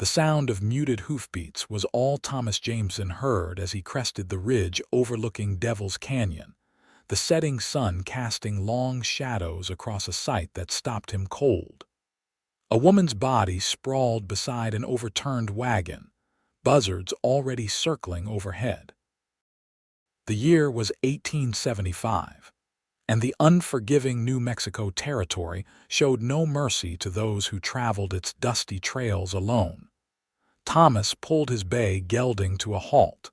The sound of muted hoofbeats was all Thomas Jameson heard as he crested the ridge overlooking Devil's Canyon, the setting sun casting long shadows across a sight that stopped him cold. A woman's body sprawled beside an overturned wagon, buzzards already circling overhead. The year was 1875, and the unforgiving New Mexico territory showed no mercy to those who traveled its dusty trails alone. Thomas pulled his bay gelding to a halt,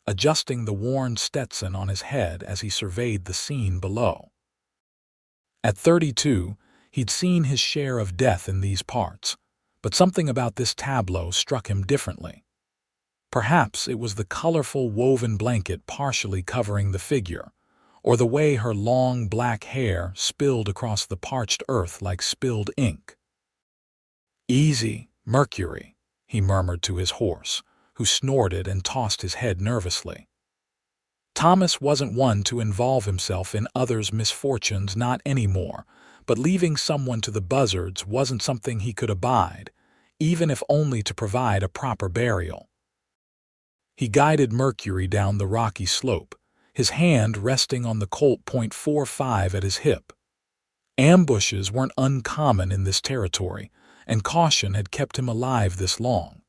adjusting the worn Stetson on his head as he surveyed the scene below. At 32, he'd seen his share of death in these parts, but something about this tableau struck him differently. Perhaps it was the colorful woven blanket partially covering the figure, or the way her long black hair spilled across the parched earth like spilled ink. "Easy, Mercury," he murmured to his horse, who snorted and tossed his head nervously. Thomas wasn't one to involve himself in others' misfortunes, not anymore, but leaving someone to the buzzards wasn't something he could abide, even if only to provide a proper burial. He guided Mercury down the rocky slope, his hand resting on the Colt .45 at his hip. Ambushes weren't uncommon in this territory, and caution had kept him alive this long.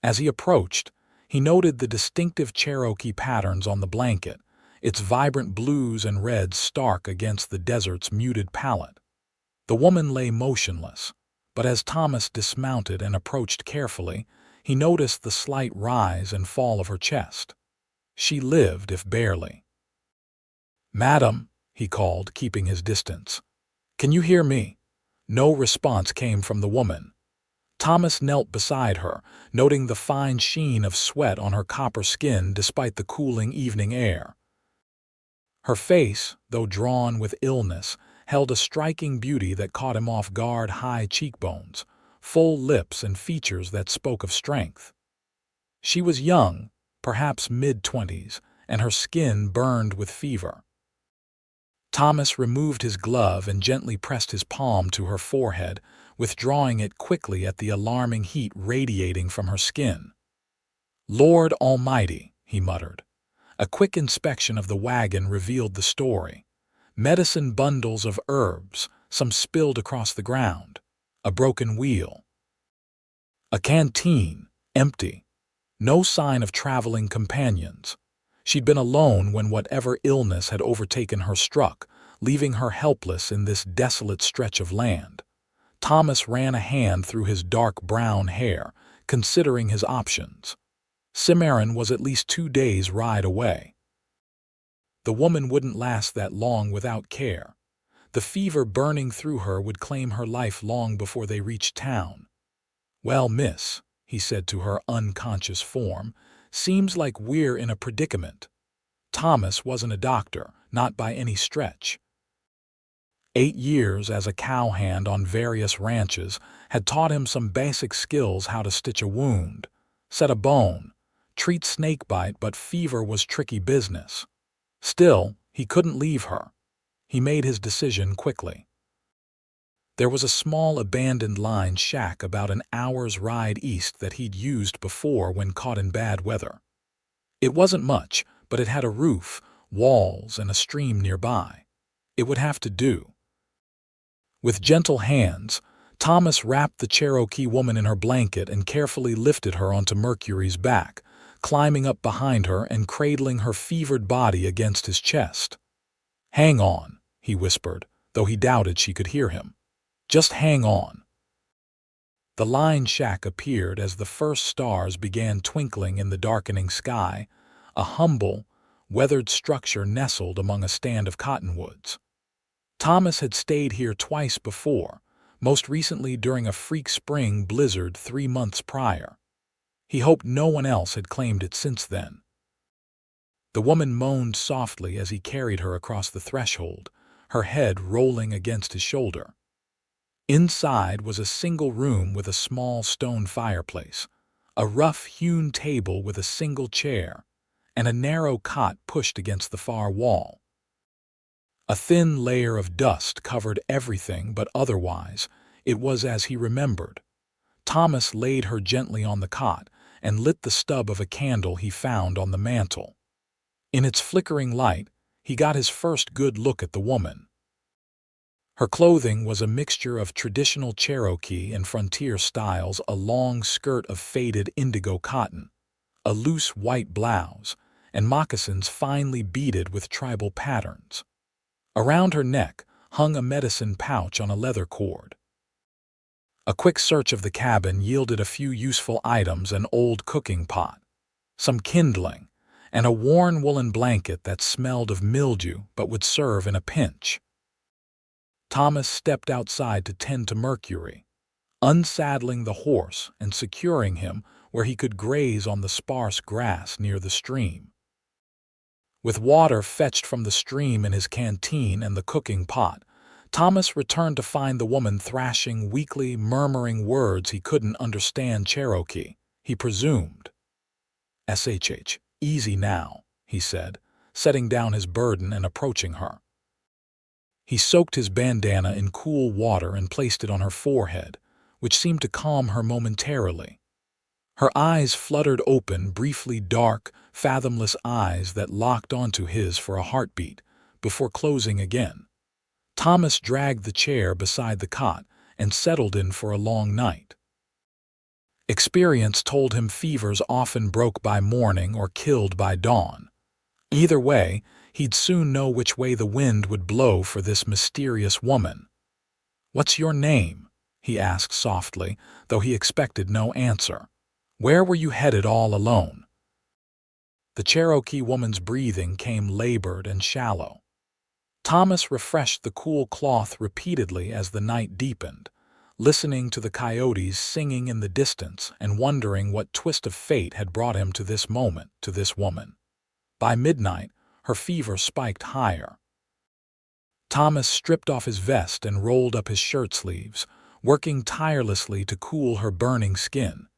As he approached, he noted the distinctive Cherokee patterns on the blanket, its vibrant blues and reds stark against the desert's muted palette. The woman lay motionless, but as Thomas dismounted and approached carefully, he noticed the slight rise and fall of her chest. She lived, if barely. "Madam," he called, keeping his distance. "Can you hear me?" No response came from the woman. Thomas knelt beside her, noting the fine sheen of sweat on her copper skin despite the cooling evening air. Her face, though drawn with illness, held a striking beauty that caught him off guard: high cheekbones, full lips, and features that spoke of strength. She was young, perhaps mid-20s, and her skin burned with fever. Thomas removed his glove and gently pressed his palm to her forehead, withdrawing it quickly at the alarming heat radiating from her skin. "Lord Almighty," he muttered. A quick inspection of the wagon revealed the story. Medicine bundles of herbs, some spilled across the ground. A broken wheel. A canteen, empty. No sign of traveling companions. She'd been alone when whatever illness had overtaken her struck, leaving her helpless in this desolate stretch of land. Thomas ran a hand through his dark brown hair, considering his options. Cimarron was at least 2 days' ride away. The woman wouldn't last that long without care. The fever burning through her would claim her life long before they reached town. "Well, miss," he said to her unconscious form, "seems like we're in a predicament." Thomas wasn't a doctor, not by any stretch. 8 years as a cowhand on various ranches had taught him some basic skills: how to stitch a wound, set a bone, treat snakebite, but fever was tricky business. Still, he couldn't leave her. He made his decision quickly. There was a small abandoned line shack about an hour's ride east that he'd used before when caught in bad weather. It wasn't much, but it had a roof, walls, and a stream nearby. It would have to do. With gentle hands, Thomas wrapped the Cherokee woman in her blanket and carefully lifted her onto Mercury's back, climbing up behind her and cradling her fevered body against his chest. "Hang on," he whispered, though he doubted she could hear him. "Just hang on." The line shack appeared as the first stars began twinkling in the darkening sky, a humble, weathered structure nestled among a stand of cottonwoods. Thomas had stayed here twice before, most recently during a freak spring blizzard 3 months prior. He hoped no one else had claimed it since then. The woman moaned softly as he carried her across the threshold, her head rolling against his shoulder. Inside was a single room with a small stone fireplace, a rough-hewn table with a single chair, and a narrow cot pushed against the far wall. A thin layer of dust covered everything, but otherwise, it was as he remembered. Thomas laid her gently on the cot and lit the stub of a candle he found on the mantel. In its flickering light, he got his first good look at the woman. Her clothing was a mixture of traditional Cherokee and frontier styles, a long skirt of faded indigo cotton, a loose white blouse, and moccasins finely beaded with tribal patterns. Around her neck hung a medicine pouch on a leather cord. A quick search of the cabin yielded a few useful items: an old cooking pot, some kindling, and a worn woolen blanket that smelled of mildew but would serve in a pinch. Thomas stepped outside to tend to Mercury, unsaddling the horse and securing him where he could graze on the sparse grass near the stream. With water fetched from the stream in his canteen and the cooking pot, Thomas returned to find the woman thrashing weakly, murmuring words he couldn't understand. Cherokee, he presumed. "SHH, easy now," he said, setting down his burden and approaching her. He soaked his bandana in cool water and placed it on her forehead, which seemed to calm her momentarily. Her eyes fluttered open, briefly dark, fathomless eyes that locked onto his for a heartbeat, before closing again. Thomas dragged the chair beside the cot and settled in for a long night. Experience told him fevers often broke by morning or killed by dawn. Either way, he'd soon know which way the wind would blow for this mysterious woman. "What's your name?" he asked softly, though he expected no answer. "Where were you headed all alone?" The Cherokee woman's breathing came labored and shallow. Thomas refreshed the cool cloth repeatedly as the night deepened, listening to the coyotes singing in the distance and wondering what twist of fate had brought him to this moment, to this woman. By midnight, her fever spiked higher. Thomas stripped off his vest and rolled up his shirt sleeves, working tirelessly to cool her burning skin.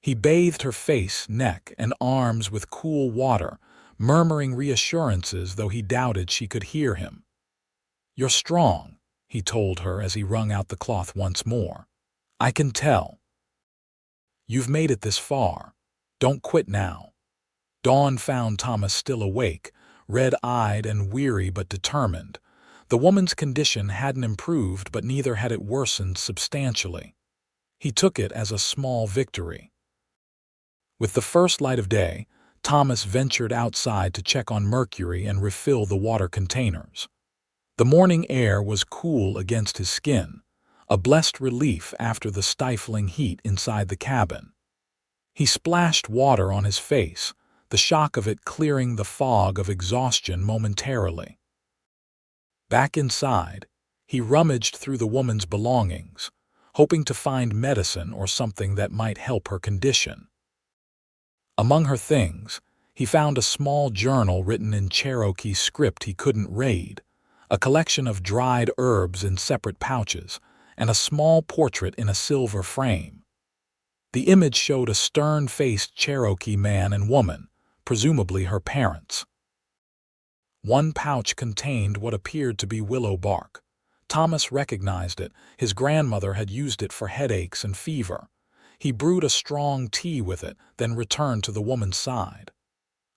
He bathed her face, neck, and arms with cool water, murmuring reassurances though he doubted she could hear him. "You're strong," he told her as he wrung out the cloth once more. "I can tell. You've made it this far. Don't quit now." Dawn found Thomas still awake, red-eyed and weary but determined. The woman's condition hadn't improved, but neither had it worsened substantially. He took it as a small victory. With the first light of day, Thomas ventured outside to check on Mercury and refill the water containers. The morning air was cool against his skin, a blessed relief after the stifling heat inside the cabin. He splashed water on his face, the shock of it clearing the fog of exhaustion momentarily. Back inside, he rummaged through the woman's belongings, hoping to find medicine or something that might help her condition. Among her things, he found a small journal written in Cherokee script he couldn't read, a collection of dried herbs in separate pouches, and a small portrait in a silver frame. The image showed a stern-faced Cherokee man and woman, presumably her parents. One pouch contained what appeared to be willow bark. Thomas recognized it. His grandmother had used it for headaches and fever. He brewed a strong tea with it, then returned to the woman's side.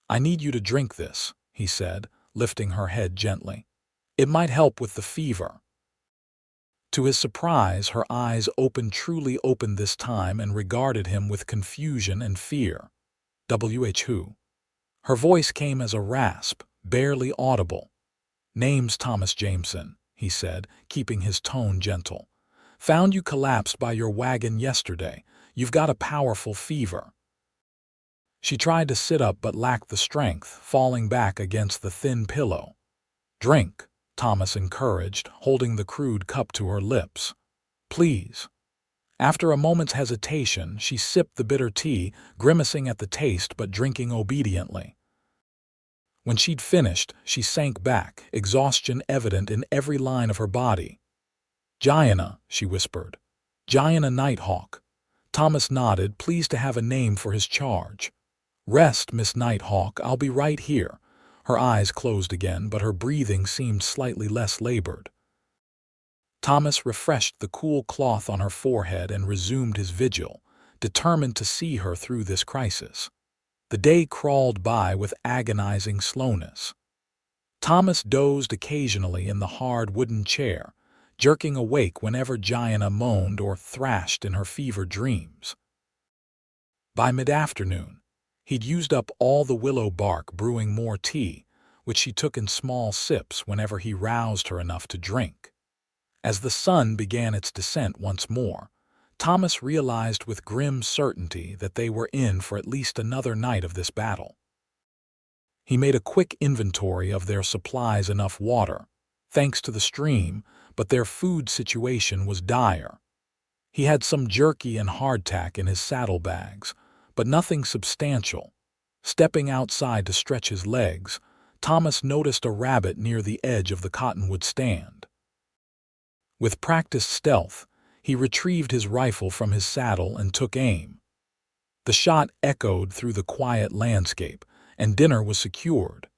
"I need you to drink this," he said, lifting her head gently. "It might help with the fever." To his surprise, her eyes truly opened this time and regarded him with confusion and fear. "Who?" Her voice came as a rasp, barely audible. "Name's Thomas Jameson," he said, keeping his tone gentle. "Found you collapsed by your wagon yesterday. You've got a powerful fever." She tried to sit up but lacked the strength, falling back against the thin pillow. "Drink," Thomas encouraged, holding the crude cup to her lips. "Please." After a moment's hesitation, she sipped the bitter tea, grimacing at the taste but drinking obediently. When she'd finished, she sank back, exhaustion evident in every line of her body. "Gianna," she whispered. "Gianna Nighthawk." Thomas nodded, pleased to have a name for his charge. "Rest, Miss Nighthawk, I'll be right here." Her eyes closed again, but her breathing seemed slightly less labored. Thomas refreshed the cool cloth on her forehead and resumed his vigil, determined to see her through this crisis. The day crawled by with agonizing slowness. Thomas dozed occasionally in the hard wooden chair, jerking awake whenever Gianna moaned or thrashed in her fevered dreams. By mid-afternoon, he'd used up all the willow bark brewing more tea, which she took in small sips whenever he roused her enough to drink. As the sun began its descent once more, Thomas realized with grim certainty that they were in for at least another night of this battle. He made a quick inventory of their supplies, enough water, thanks to the stream, but their food situation was dire. He had some jerky and hardtack in his saddlebags, but nothing substantial. Stepping outside to stretch his legs, Thomas noticed a rabbit near the edge of the cottonwood stand. With practiced stealth, he retrieved his rifle from his saddle and took aim. The shot echoed through the quiet landscape, and dinner was secured.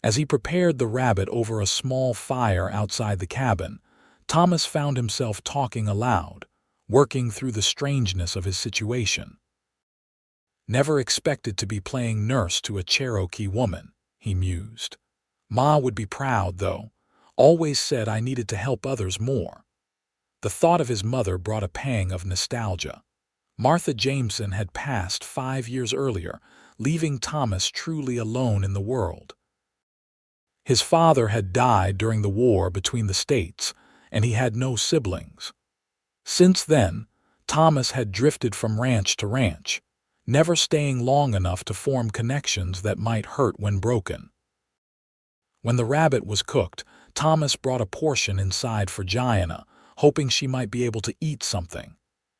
As he prepared the rabbit over a small fire outside the cabin, Thomas found himself talking aloud, working through the strangeness of his situation. "Never expected to be playing nurse to a Cherokee woman," he mused. "Ma would be proud, though. Always said I needed to help others more." The thought of his mother brought a pang of nostalgia. Martha Jameson had passed 5 years earlier, leaving Thomas truly alone in the world. His father had died during the war between the states, and he had no siblings. Since then, Thomas had drifted from ranch to ranch, never staying long enough to form connections that might hurt when broken. When the rabbit was cooked, Thomas brought a portion inside for Gianna, hoping she might be able to eat something.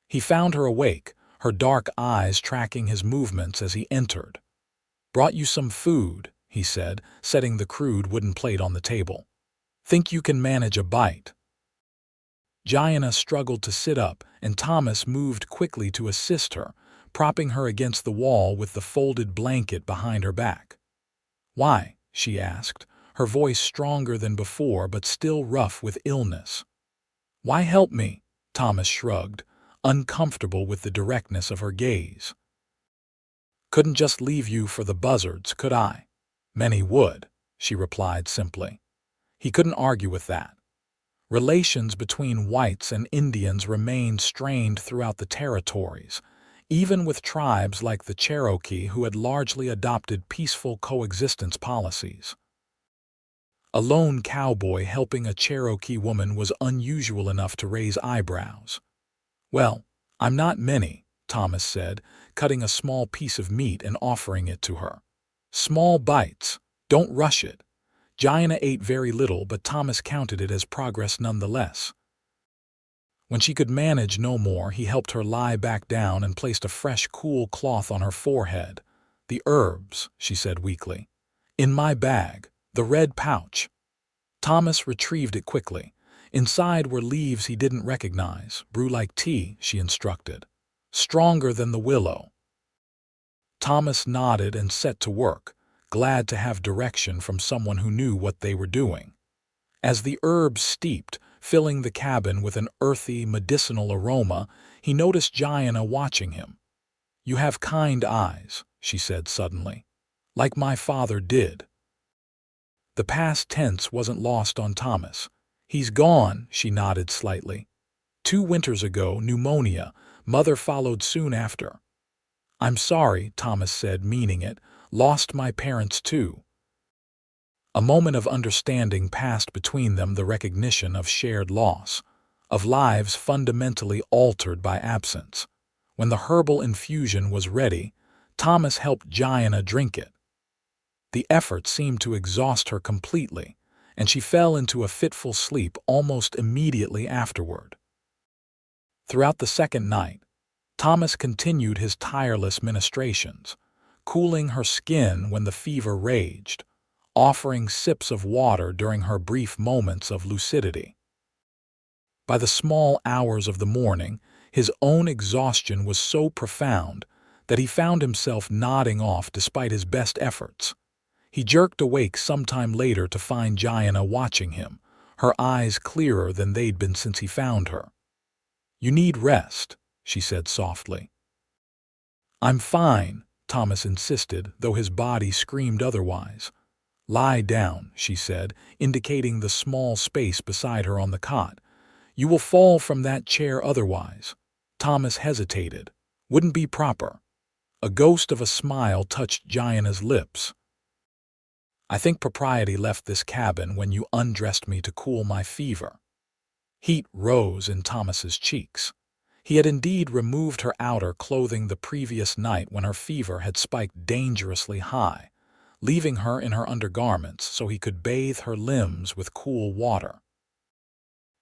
He found her awake, her dark eyes tracking his movements as he entered. "Brought you some food," he said, setting the crude wooden plate on the table. "Think you can manage a bite?" Gianna struggled to sit up, and Thomas moved quickly to assist her, propping her against the wall with the folded blanket behind her back. "Why?" she asked, her voice stronger than before but still rough with illness. "Why help me?" Thomas shrugged, uncomfortable with the directness of her gaze. "Couldn't just leave you for the buzzards, could I?" "Many would," she replied simply. He couldn't argue with that. Relations between whites and Indians remained strained throughout the territories, even with tribes like the Cherokee who had largely adopted peaceful coexistence policies. A lone cowboy helping a Cherokee woman was unusual enough to raise eyebrows. "Well, I'm not many," Thomas said, cutting a small piece of meat and offering it to her. "Small bites. Don't rush it." Gianna ate very little, but Thomas counted it as progress nonetheless. When she could manage no more, he helped her lie back down and placed a fresh, cool cloth on her forehead. "The herbs," she said weakly. "In my bag, the red pouch." Thomas retrieved it quickly. Inside were leaves he didn't recognize. "Brew like tea," she instructed. "Stronger than the willow." Thomas nodded and set to work, glad to have direction from someone who knew what they were doing. As the herbs steeped, filling the cabin with an earthy, medicinal aroma, he noticed Gianna watching him. "You have kind eyes," she said suddenly. "Like my father did." The past tense wasn't lost on Thomas. "He's gone," she nodded slightly. 2 winters ago, pneumonia. Mother followed soon after." "I'm sorry," Thomas said, meaning it. "Lost my parents too." A moment of understanding passed between them, the recognition of shared loss, of lives fundamentally altered by absence. When the herbal infusion was ready, Thomas helped Gianna drink it. The effort seemed to exhaust her completely, and she fell into a fitful sleep almost immediately afterward. Throughout the second night, Thomas continued his tireless ministrations, cooling her skin when the fever raged, offering sips of water during her brief moments of lucidity. By the small hours of the morning, his own exhaustion was so profound that he found himself nodding off despite his best efforts. He jerked awake sometime later to find Gianna watching him, her eyes clearer than they'd been since he found her. "You need rest," she said softly. "I'm fine," Thomas insisted, though his body screamed otherwise. "Lie down," she said, indicating the small space beside her on the cot. "You will fall from that chair otherwise." Thomas hesitated. "Wouldn't be proper." A ghost of a smile touched Gianna's lips. "I think propriety left this cabin when you undressed me to cool my fever." Heat rose in Thomas's cheeks. He had indeed removed her outer clothing the previous night when her fever had spiked dangerously high, leaving her in her undergarments so he could bathe her limbs with cool water.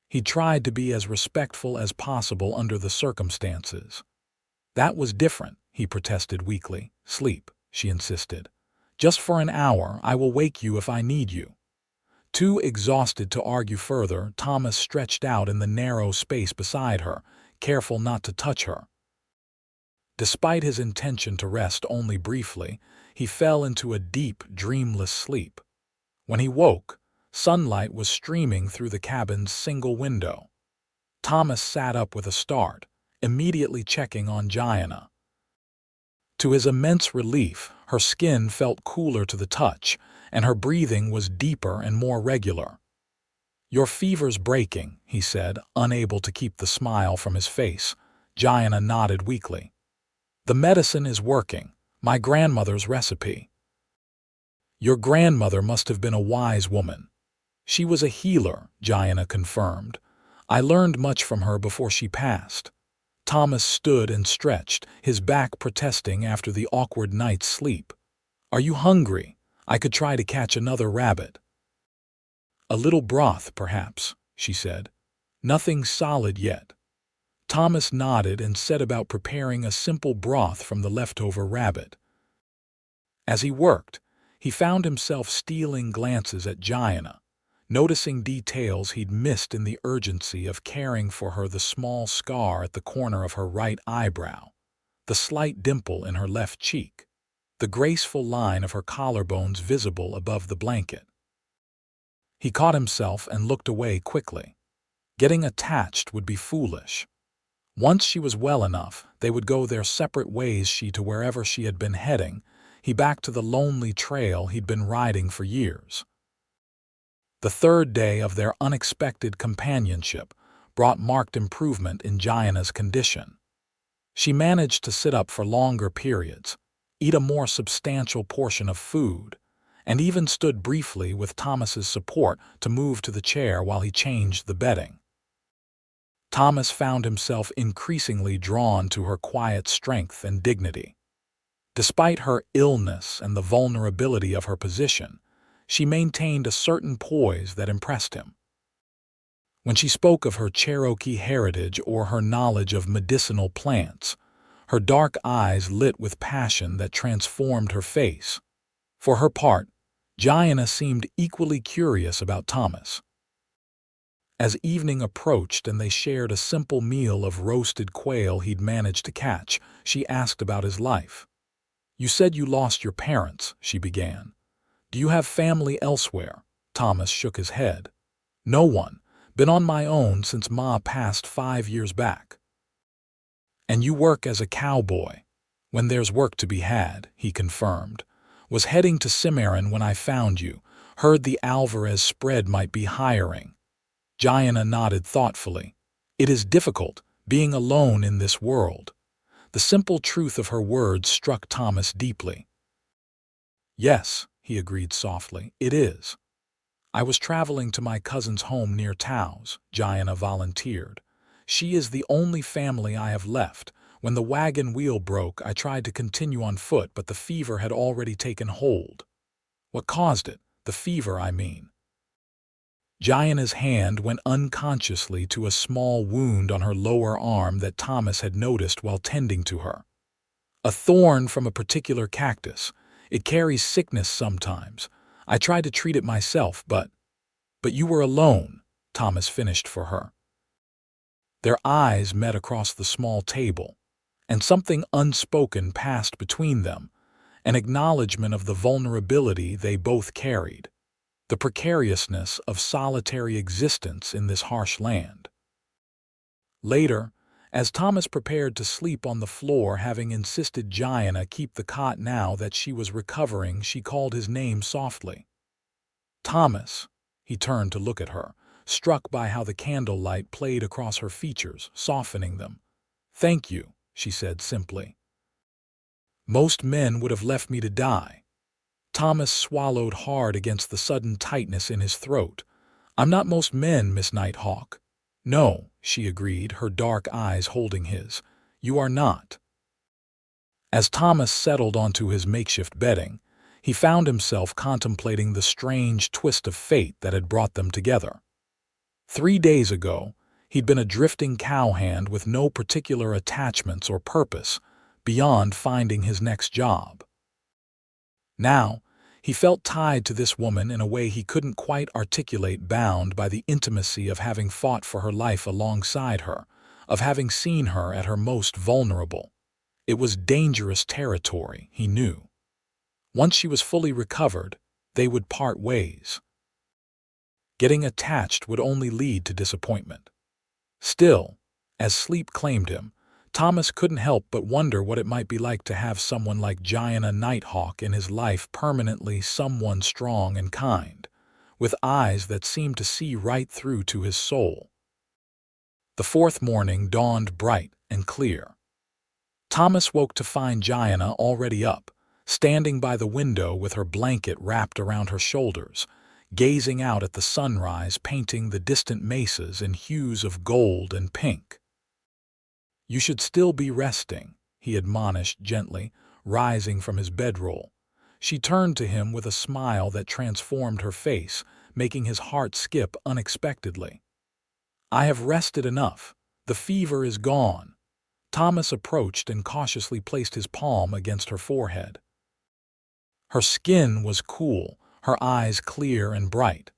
He tried to be as respectful as possible under the circumstances. "That was different," he protested weakly. "Sleep," she insisted. "Just for an hour. I will wake you if I need you." Too exhausted to argue further, Thomas stretched out in the narrow space beside her, careful not to touch her. Despite his intention to rest only briefly, he fell into a deep, dreamless sleep. When he woke, sunlight was streaming through the cabin's single window. Thomas sat up with a start, immediately checking on Gianna. To his immense relief, her skin felt cooler to the touch, and her breathing was deeper and more regular. "Your fever's breaking," he said, unable to keep the smile from his face. Gianna nodded weakly. "The medicine is working. My grandmother's recipe." "Your grandmother must have been a wise woman." "She was a healer," Gianna confirmed. "I learned much from her before she passed." Thomas stood and stretched, his back protesting after the awkward night's sleep. "Are you hungry? I could try to catch another rabbit." "A little broth, perhaps," she said. "Nothing solid yet." Thomas nodded and set about preparing a simple broth from the leftover rabbit. As he worked, he found himself stealing glances at Gianna, noticing details he'd missed in the urgency of caring for her: the small scar at the corner of her right eyebrow, the slight dimple in her left cheek, the graceful line of her collarbones visible above the blanket. He caught himself and looked away quickly. Getting attached would be foolish. Once she was well enough, they would go their separate ways, she to wherever she had been heading, he back to the lonely trail he'd been riding for years. The third day of their unexpected companionship brought marked improvement in Gianna's condition. She managed to sit up for longer periods, eat a more substantial portion of food, and even stood briefly with Thomas's support to move to the chair while he changed the bedding. Thomas found himself increasingly drawn to her quiet strength and dignity. Despite her illness and the vulnerability of her position, she maintained a certain poise that impressed him. When she spoke of her Cherokee heritage or her knowledge of medicinal plants, her dark eyes lit with passion that transformed her face. For her part, Gianna seemed equally curious about Thomas. As evening approached and they shared a simple meal of roasted quail he'd managed to catch, she asked about his life. "You said you lost your parents," she began. "Do you have family elsewhere?" Thomas shook his head. "No one. Been on my own since Ma passed 5 years back." "And you work as a cowboy?" "When there's work to be had," he confirmed. "Was heading to Cimarron when I found you. Heard the Alvarez spread might be hiring." Gianna nodded thoughtfully. "It is difficult, being alone in this world." The simple truth of her words struck Thomas deeply. "Yes," he agreed softly, "it is." "I was traveling to my cousin's home near Taos," Gianna volunteered. "She is the only family I have left. When the wagon wheel broke, I tried to continue on foot, but the fever had already taken hold." "What caused it? The fever, I mean." Gianna's hand went unconsciously to a small wound on her lower arm that Thomas had noticed while tending to her. "A thorn from a particular cactus. It carries sickness sometimes. I tried to treat it myself, but you were alone," Thomas finished for her. Their eyes met across the small table, and something unspoken passed between them, an acknowledgement of the vulnerability they both carried. the precariousness of solitary existence in this harsh land. Later, as Thomas prepared to sleep on the floor, having insisted Gianna keep the cot now that she was recovering, she called his name softly. "Thomas." He turned to look at her, struck by how the candlelight played across her features, softening them. "Thank you," she said simply. "Most men would have left me to die." Thomas swallowed hard against the sudden tightness in his throat. "I'm not most men, Miss Nighthawk." "No," she agreed, her dark eyes holding his. "You are not." As Thomas settled onto his makeshift bedding, he found himself contemplating the strange twist of fate that had brought them together. 3 days ago, he'd been a drifting cowhand with no particular attachments or purpose beyond finding his next job. Now, he felt tied to this woman in a way he couldn't quite articulate, bound by the intimacy of having fought for her life alongside her, of having seen her at her most vulnerable. It was dangerous territory, he knew. Once she was fully recovered, they would part ways. Getting attached would only lead to disappointment. Still, as sleep claimed him, Thomas couldn't help but wonder what it might be like to have someone like Gianna Nighthawk in his life permanently, someone strong and kind, with eyes that seemed to see right through to his soul. The fourth morning dawned bright and clear. Thomas woke to find Gianna already up, standing by the window with her blanket wrapped around her shoulders, gazing out at the sunrise painting the distant mesas in hues of gold and pink. "You should still be resting," he admonished gently, rising from his bedroll. She turned to him with a smile that transformed her face, making his heart skip unexpectedly. "I have rested enough. The fever is gone." Thomas approached and cautiously placed his palm against her forehead. Her skin was cool, her eyes clear and bright.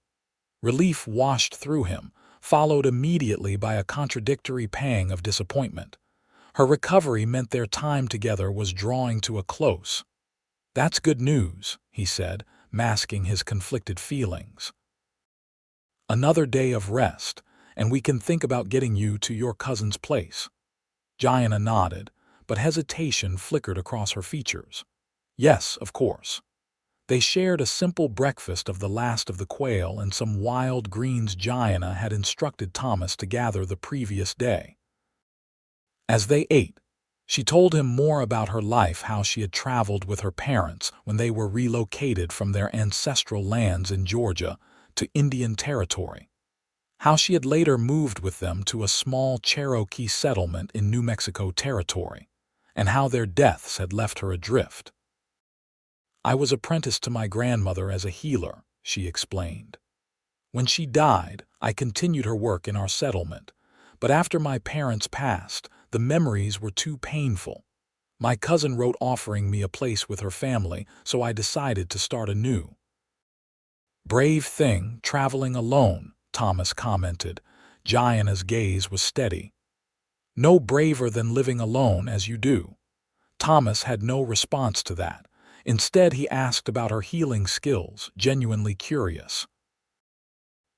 Relief washed through him, followed immediately by a contradictory pang of disappointment. Her recovery meant their time together was drawing to a close. "That's good news," he said, masking his conflicted feelings. "Another day of rest, and we can think about getting you to your cousin's place." Gianna nodded, but hesitation flickered across her features. "Yes, of course." They shared a simple breakfast of the last of the quail and some wild greens Gianna had instructed Thomas to gather the previous day. As they ate, she told him more about her life, how she had traveled with her parents when they were relocated from their ancestral lands in Georgia to Indian Territory, how she had later moved with them to a small Cherokee settlement in New Mexico Territory, and how their deaths had left her adrift. "I was apprenticed to my grandmother as a healer," she explained. "When she died, I continued her work in our settlement, but after my parents passed, the memories were too painful. My cousin wrote offering me a place with her family, so I decided to start anew." "Brave thing, traveling alone," Thomas commented. Gianna's gaze was steady. "No braver than living alone as you do." Thomas had no response to that. Instead, he asked about her healing skills, genuinely curious.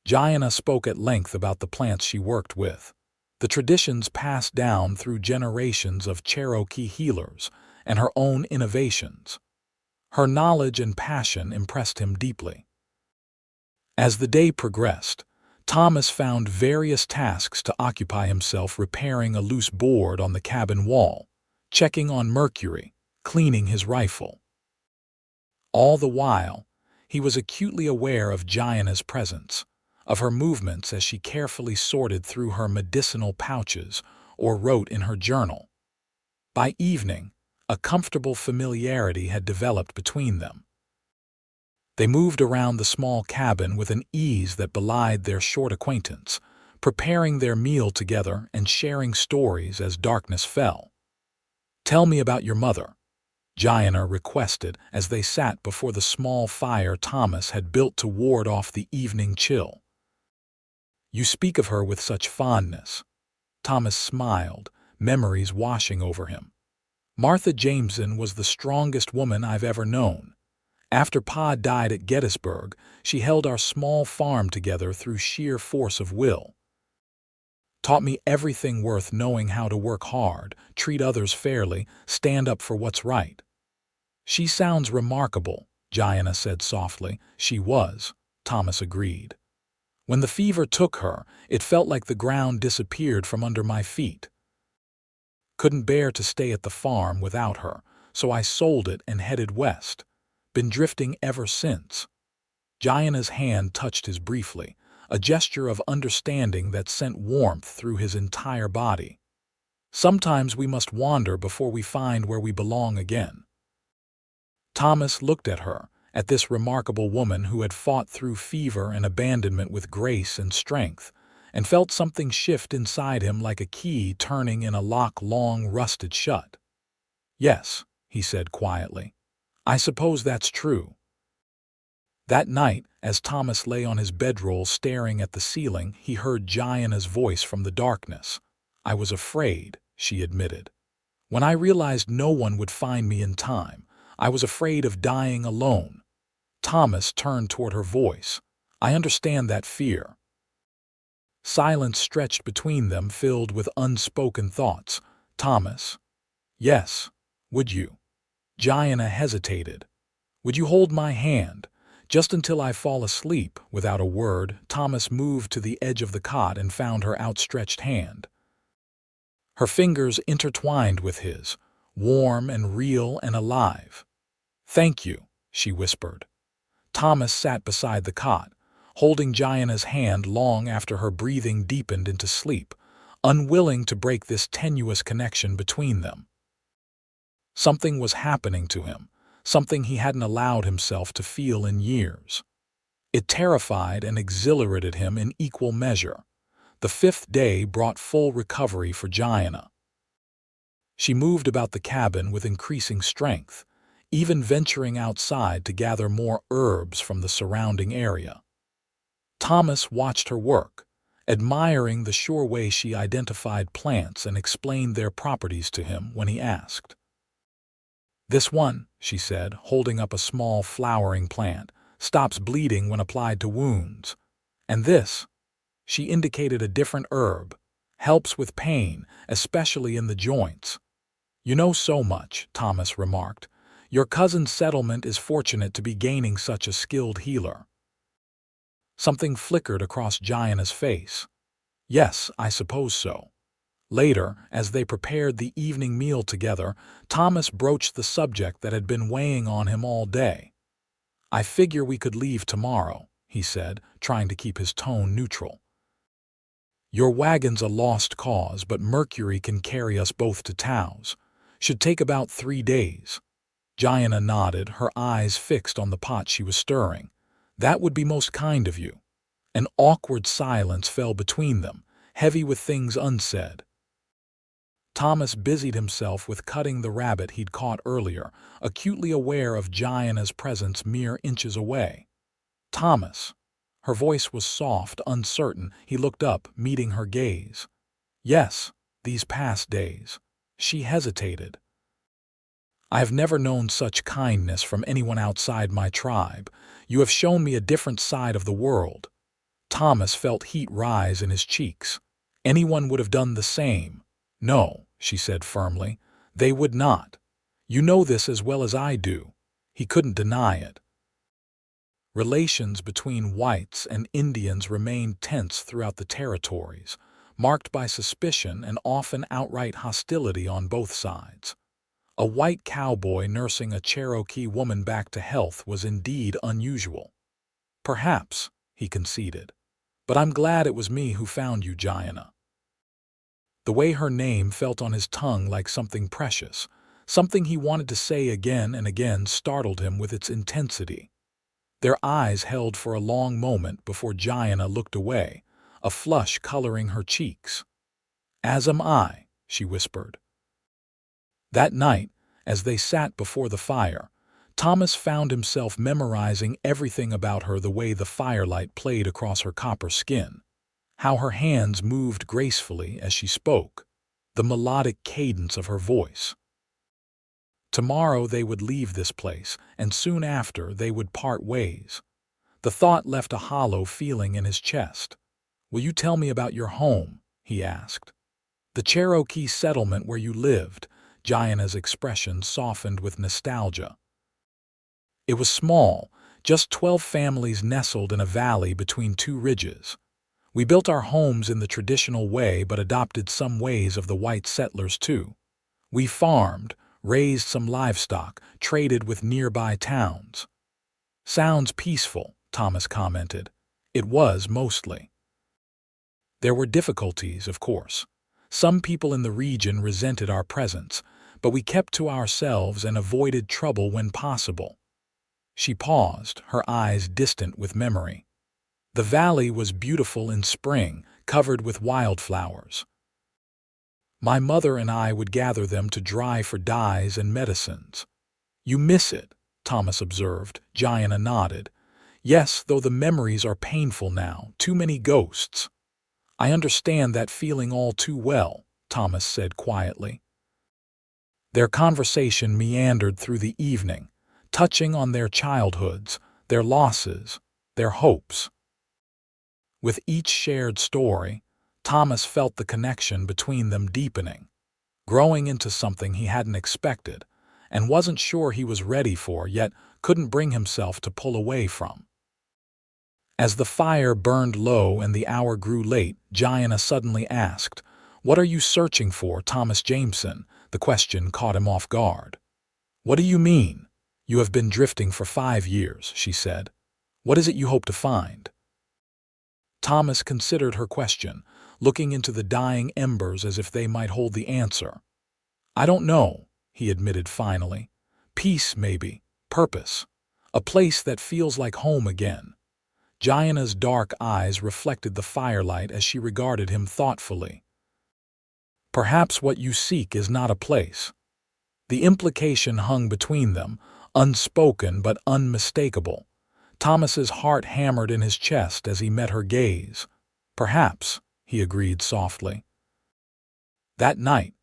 Gianna spoke at length about the plants she worked with, the traditions passed down through generations of Cherokee healers, and her own innovations. Her knowledge and passion impressed him deeply. As the day progressed, Thomas found various tasks to occupy himself, repairing a loose board on the cabin wall, checking on Mercury, cleaning his rifle. All the while, he was acutely aware of Gianna's presence, of her movements as she carefully sorted through her medicinal pouches or wrote in her journal. By evening, a comfortable familiarity had developed between them. They moved around the small cabin with an ease that belied their short acquaintance, preparing their meal together and sharing stories as darkness fell. "Tell me about your mother," Gianna requested as they sat before the small fire Thomas had built to ward off the evening chill. "You speak of her with such fondness." Thomas smiled, memories washing over him. "Martha Jameson was the strongest woman I've ever known. After Pa died at Gettysburg, she held our small farm together through sheer force of will. Taught me everything worth knowing: how to work hard, treat others fairly, stand up for what's right. She sounds remarkable, Jaina said softly. She was, Thomas agreed. When the fever took her, it felt like the ground disappeared from under my feet. Couldn't bear to stay at the farm without her, so I sold it and headed west. Been drifting ever since. Jaina's hand touched his briefly, a gesture of understanding that sent warmth through his entire body. Sometimes we must wander before we find where we belong again. Thomas looked at her, at this remarkable woman who had fought through fever and abandonment with grace and strength, and felt something shift inside him like a key turning in a lock long rusted shut. "Yes," he said quietly. "I suppose that's true." That night, as Thomas lay on his bedroll staring at the ceiling, he heard Jaina's voice from the darkness. "I was afraid," she admitted. "When I realized no one would find me in time, I was afraid of dying alone." Thomas turned toward her voice. "I understand that fear." Silence stretched between them, filled with unspoken thoughts. "Thomas." "Yes. Would you?" Jaina hesitated. "Would you hold my hand? Just until I fall asleep." Without a word, Thomas moved to the edge of the cot and found her outstretched hand. Her fingers intertwined with his, warm and real and alive. "Thank you," she whispered. Thomas sat beside the cot, holding Jaina's hand long after her breathing deepened into sleep, unwilling to break this tenuous connection between them. Something was happening to him, something he hadn't allowed himself to feel in years. It terrified and exhilarated him in equal measure. The 5th day brought full recovery for Jaina. She moved about the cabin with increasing strength, even venturing outside to gather more herbs from the surrounding area. Thomas watched her work, admiring the sure way she identified plants and explained their properties to him when he asked. "This one," she said, holding up a small flowering plant, "stops bleeding when applied to wounds. And this," she indicated a different herb, "helps with pain, especially in the joints." "You know so much," Thomas remarked. "Your cousin's settlement is fortunate to be gaining such a skilled healer." Something flickered across Jaina's face. "Yes, I suppose so." Later, as they prepared the evening meal together, Thomas broached the subject that had been weighing on him all day. "I figure we could leave tomorrow," he said, trying to keep his tone neutral. "Your wagon's a lost cause, but Mercury can carry us both to Taos. Should take about 3 days. Jaina nodded, her eyes fixed on the pot she was stirring. "That would be most kind of you." An awkward silence fell between them, heavy with things unsaid. Thomas busied himself with cutting the rabbit he'd caught earlier, acutely aware of Jaina's presence mere inches away. "Thomas." Her voice was soft, uncertain. He looked up, meeting her gaze. "Yes, these past days." She hesitated. "I have never known such kindness from anyone outside my tribe. You have shown me a different side of the world." Thomas felt heat rise in his cheeks. "Anyone would have done the same." "No," she said firmly, "they would not. You know this as well as I do." He couldn't deny it. Relations between whites and Indians remained tense throughout the territories, marked by suspicion and often outright hostility on both sides. A white cowboy nursing a Cherokee woman back to health was indeed unusual. "Perhaps," he conceded. "But I'm glad it was me who found you, Jaina." The way her name felt on his tongue like something precious, something he wanted to say again and again, startled him with its intensity. Their eyes held for a long moment before Jaina looked away, a flush coloring her cheeks. "As am I," she whispered. That night, as they sat before the fire, Thomas found himself memorizing everything about her: the way the firelight played across her copper skin, how her hands moved gracefully as she spoke, the melodic cadence of her voice. Tomorrow they would leave this place, and soon after they would part ways. The thought left a hollow feeling in his chest. "Will you tell me about your home?" he asked. "The Cherokee settlement where you lived." Gianna's expression softened with nostalgia. It was small, just 12 families nestled in a valley between two ridges. We built our homes in the traditional way but adopted some ways of the white settlers too. We farmed, raised some livestock, traded with nearby towns. "Sounds peaceful," Thomas commented. It was mostly. There were difficulties, of course. Some people in the region resented our presence, but we kept to ourselves and avoided trouble when possible. She paused, her eyes distant with memory. The valley was beautiful in spring, covered with wildflowers. My mother and I would gather them to dry for dyes and medicines. "You miss it," Thomas observed. Gianna nodded. "Yes, though the memories are painful now, too many ghosts." "I understand that feeling all too well," Thomas said quietly. Their conversation meandered through the evening, touching on their childhoods, their losses, their hopes. With each shared story, Thomas felt the connection between them deepening, growing into something he hadn't expected and wasn't sure he was ready for, yet couldn't bring himself to pull away from. As the fire burned low and the hour grew late, Gianna suddenly asked, "What are you searching for, Thomas Jameson?" The question caught him off guard. "What do you mean? You have been drifting for 5 years," she said. "What is it you hope to find?" Thomas considered her question, looking into the dying embers as if they might hold the answer. "I don't know," he admitted finally. "Peace, maybe. Purpose. A place that feels like home again." Gianna's dark eyes reflected the firelight as she regarded him thoughtfully. "Perhaps what you seek is not a place." The implication hung between them, unspoken but unmistakable. Thomas's heart hammered in his chest as he met her gaze. "Perhaps," he agreed softly. That night,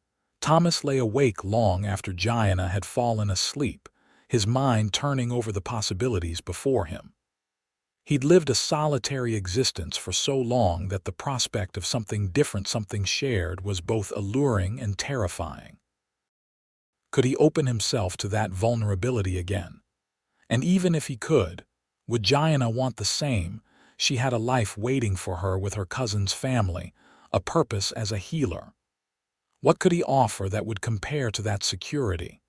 Thomas lay awake long after Gianna had fallen asleep, his mind turning over the possibilities before him. He'd lived a solitary existence for so long that the prospect of something different, something shared, was both alluring and terrifying. Could he open himself to that vulnerability again? And even if he could, would Gianna want the same? She had a life waiting for her with her cousin's family, a purpose as a healer. What could he offer that would compare to that security?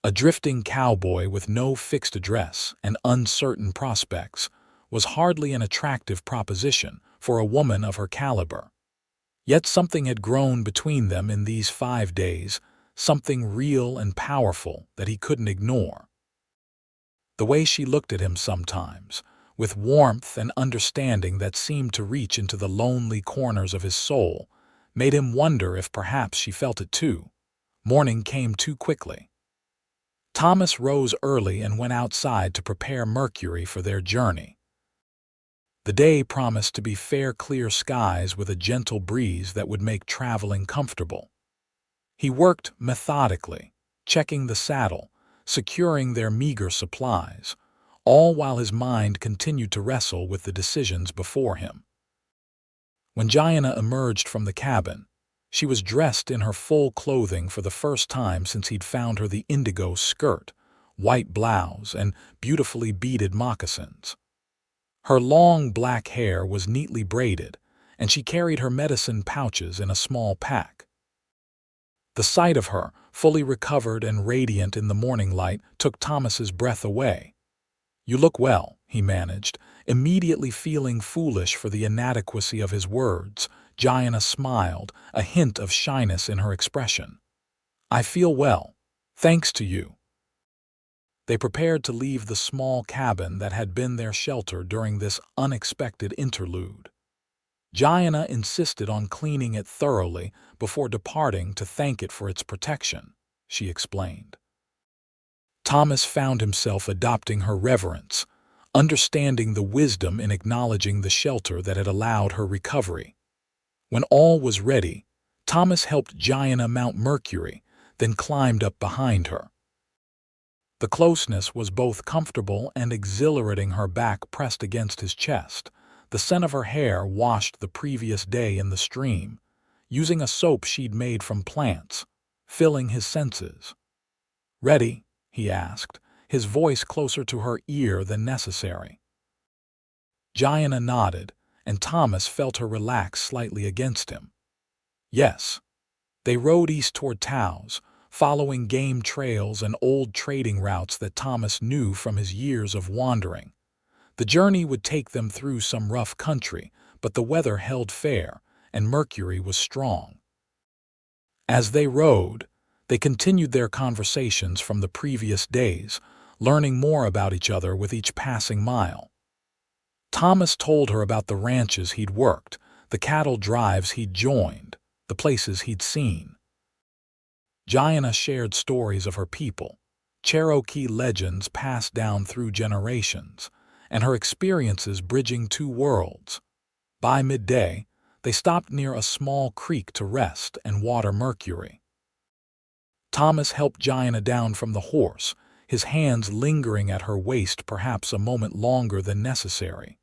A drifting cowboy with no fixed address and uncertain prospects was hardly an attractive proposition for a woman of her caliber. Yet something had grown between them in these 5 days, something real and powerful that he couldn't ignore. The way she looked at him sometimes, with warmth and understanding that seemed to reach into the lonely corners of his soul, made him wonder if perhaps she felt it too. Morning came too quickly. Thomas rose early and went outside to prepare Mercury for their journey. The day promised to be fair, clear skies with a gentle breeze that would make traveling comfortable. He worked methodically, checking the saddle, securing their meager supplies, all while his mind continued to wrestle with the decisions before him. When Gianna emerged from the cabin, she was dressed in her full clothing for the first time since he'd found her: the indigo skirt, white blouse, and beautifully beaded moccasins. Her long black hair was neatly braided, and she carried her medicine pouches in a small pack. The sight of her, fully recovered and radiant in the morning light, took Thomas's breath away. "You look well," he managed, immediately feeling foolish for the inadequacy of his words. Gianna smiled, a hint of shyness in her expression. "I feel well, thanks to you." They prepared to leave the small cabin that had been their shelter during this unexpected interlude. Gianna insisted on cleaning it thoroughly before departing to thank it for its protection, she explained. Thomas found himself adopting her reverence, understanding the wisdom in acknowledging the shelter that had allowed her recovery. When all was ready, Thomas helped Gianna mount Mercury, then climbed up behind her. The closeness was both comfortable and exhilarating, her back pressed against his chest. The scent of her hair washed the previous day in the stream, using a soap she'd made from plants, filling his senses. "Ready?" he asked, his voice closer to her ear than necessary. Gianna nodded, and Thomas felt her relax slightly against him. Yes. They rode east toward Taos, following game trails and old trading routes that Thomas knew from his years of wandering. The journey would take them through some rough country, but the weather held fair, and Mercury was strong. As they rode, they continued their conversations from the previous days, learning more about each other with each passing mile. Thomas told her about the ranches he'd worked, the cattle drives he'd joined, the places he'd seen. Gianna shared stories of her people, Cherokee legends passed down through generations, and her experiences bridging two worlds. By midday, they stopped near a small creek to rest and water Mercury. Thomas helped Gianna down from the horse, his hands lingering at her waist perhaps a moment longer than necessary.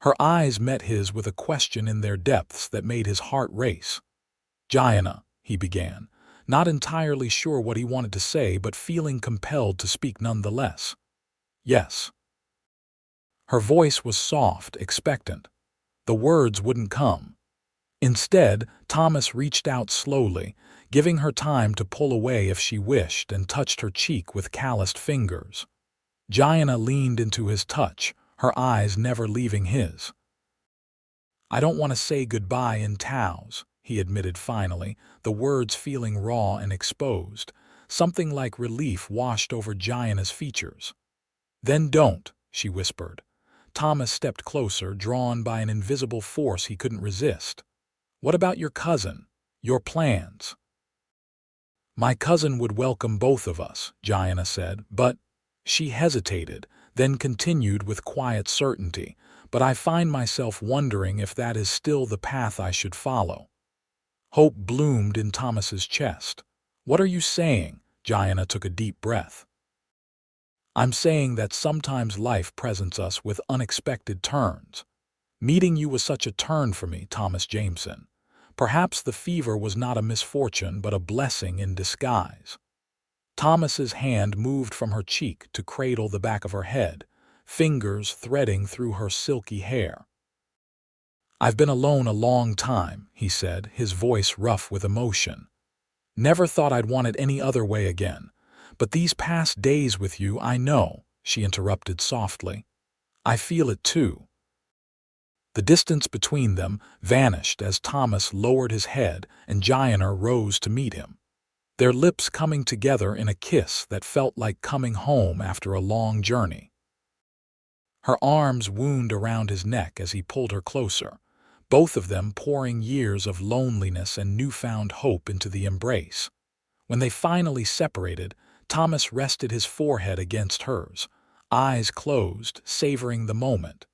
Her eyes met his with a question in their depths that made his heart race. "Gianna," he began, not entirely sure what he wanted to say but feeling compelled to speak nonetheless. "Yes." Her voice was soft, expectant. The words wouldn't come. Instead, Thomas reached out slowly, giving her time to pull away if she wished, and touched her cheek with calloused fingers. Gianna leaned into his touch, her eyes never leaving his. "I don't want to say goodbye in Taos," he admitted finally, the words feeling raw and exposed. Something like relief washed over Gianna's features. "Then don't," she whispered. Thomas stepped closer, drawn by an invisible force he couldn't resist. "What about your cousin? Your plans?" "My cousin would welcome both of us," Gianna said, "but—" She hesitated, then continued with quiet certainty, "but I find myself wondering if that is still the path I should follow." Hope bloomed in Thomas's chest. "What are you saying?" Gianna took a deep breath. "I'm saying that sometimes life presents us with unexpected turns. Meeting you was such a turn for me, Thomas Jameson. Perhaps the fever was not a misfortune but a blessing in disguise." Thomas's hand moved from her cheek to cradle the back of her head, fingers threading through her silky hair. "I've been alone a long time," he said, his voice rough with emotion. "Never thought I'd want it any other way again. But these past days with you, I know," she interrupted softly. "I feel it too." The distance between them vanished as Thomas lowered his head and Gianna rose to meet him, their lips coming together in a kiss that felt like coming home after a long journey. Her arms wound around his neck as he pulled her closer, both of them pouring years of loneliness and newfound hope into the embrace. When they finally separated, Thomas rested his forehead against hers, eyes closed, savoring the moment.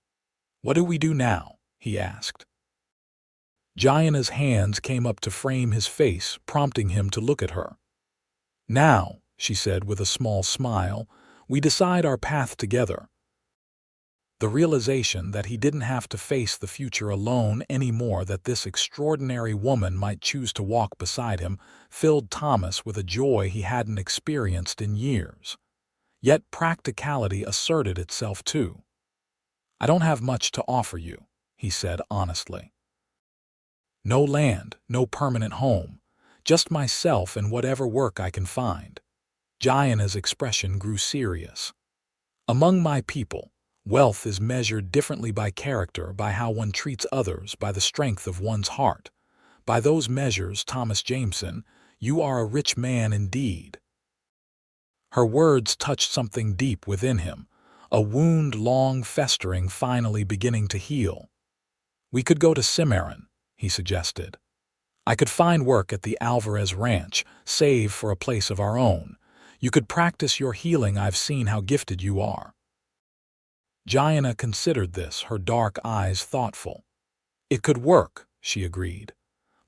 "What do we do now?" he asked. Gianna's hands came up to frame his face, prompting him to look at her. "Now," she said with a small smile, "we decide our path together." The realization that he didn't have to face the future alone anymore, that this extraordinary woman might choose to walk beside him, filled Thomas with a joy he hadn't experienced in years. Yet practicality asserted itself too. "I don't have much to offer you," he said honestly. "No land, no permanent home, just myself and whatever work I can find." Gianna's expression grew serious. "Among my people, wealth is measured differently by character, by how one treats others, by the strength of one's heart. By those measures, Thomas Jameson, you are a rich man indeed." Her words touched something deep within him, a wound long festering finally beginning to heal. "We could go to Cimarron," he suggested. "I could find work at the Alvarez Ranch, save for a place of our own. You could practice your healing. I've seen how gifted you are." Gianna considered this, her dark eyes thoughtful. "It could work," she agreed.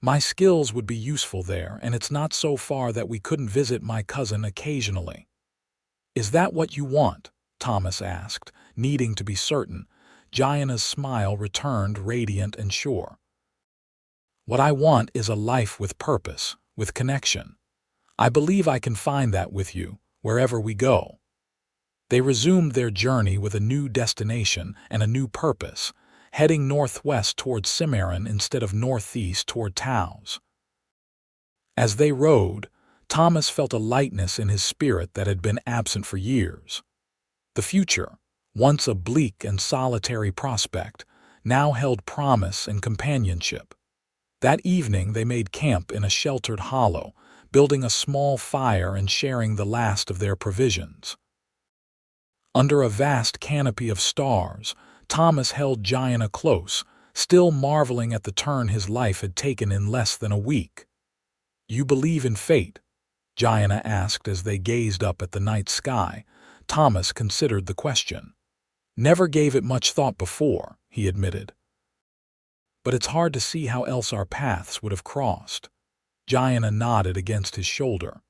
My skills would be useful there, and it's not so far that we couldn't visit my cousin occasionally. Is that what you want? Thomas asked, needing to be certain. Gianna's smile returned radiant and sure. What I want is a life with purpose, with connection. I believe I can find that with you, wherever we go. They resumed their journey with a new destination and a new purpose, heading northwest toward Cimarron instead of northeast toward Taos. As they rode, Thomas felt a lightness in his spirit that had been absent for years. The future, once a bleak and solitary prospect, now held promise and companionship. That evening they made camp in a sheltered hollow, building a small fire and sharing the last of their provisions. Under a vast canopy of stars, Thomas held Gianna close, still marveling at the turn his life had taken in less than a week. "You believe in fate?" Gianna asked as they gazed up at the night sky. Thomas considered the question. "Never gave it much thought before," he admitted. "But it's hard to see how else our paths would have crossed." Gianna nodded against his shoulder.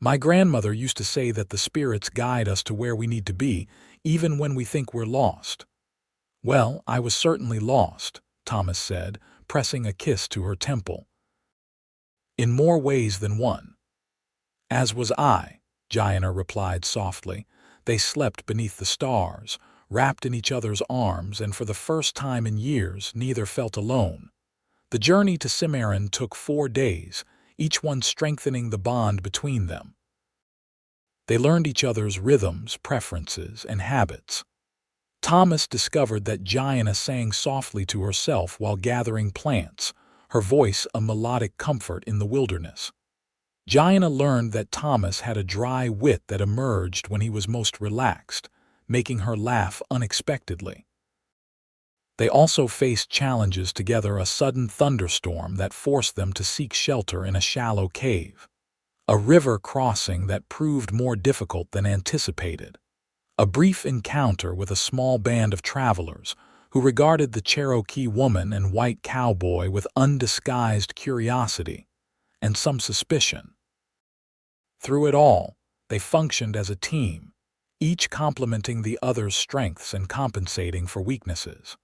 "My grandmother used to say that the spirits guide us to where we need to be, even when we think we're lost." "Well, I was certainly lost," Thomas said, pressing a kiss to her temple. "In more ways than one." "As was I," Gianna replied softly. They slept beneath the stars, wrapped in each other's arms, and for the first time in years neither felt alone. The journey to Cimarron took 4 days, each one strengthening the bond between them. They learned each other's rhythms, preferences, and habits. Thomas discovered that Gianna sang softly to herself while gathering plants, her voice a melodic comfort in the wilderness. Gianna learned that Thomas had a dry wit that emerged when he was most relaxed, making her laugh unexpectedly. They also faced challenges together: a sudden thunderstorm that forced them to seek shelter in a shallow cave, a river crossing that proved more difficult than anticipated, a brief encounter with a small band of travelers who regarded the Cherokee woman and white cowboy with undisguised curiosity and some suspicion. Through it all, they functioned as a team, each complementing the other's strengths and compensating for weaknesses.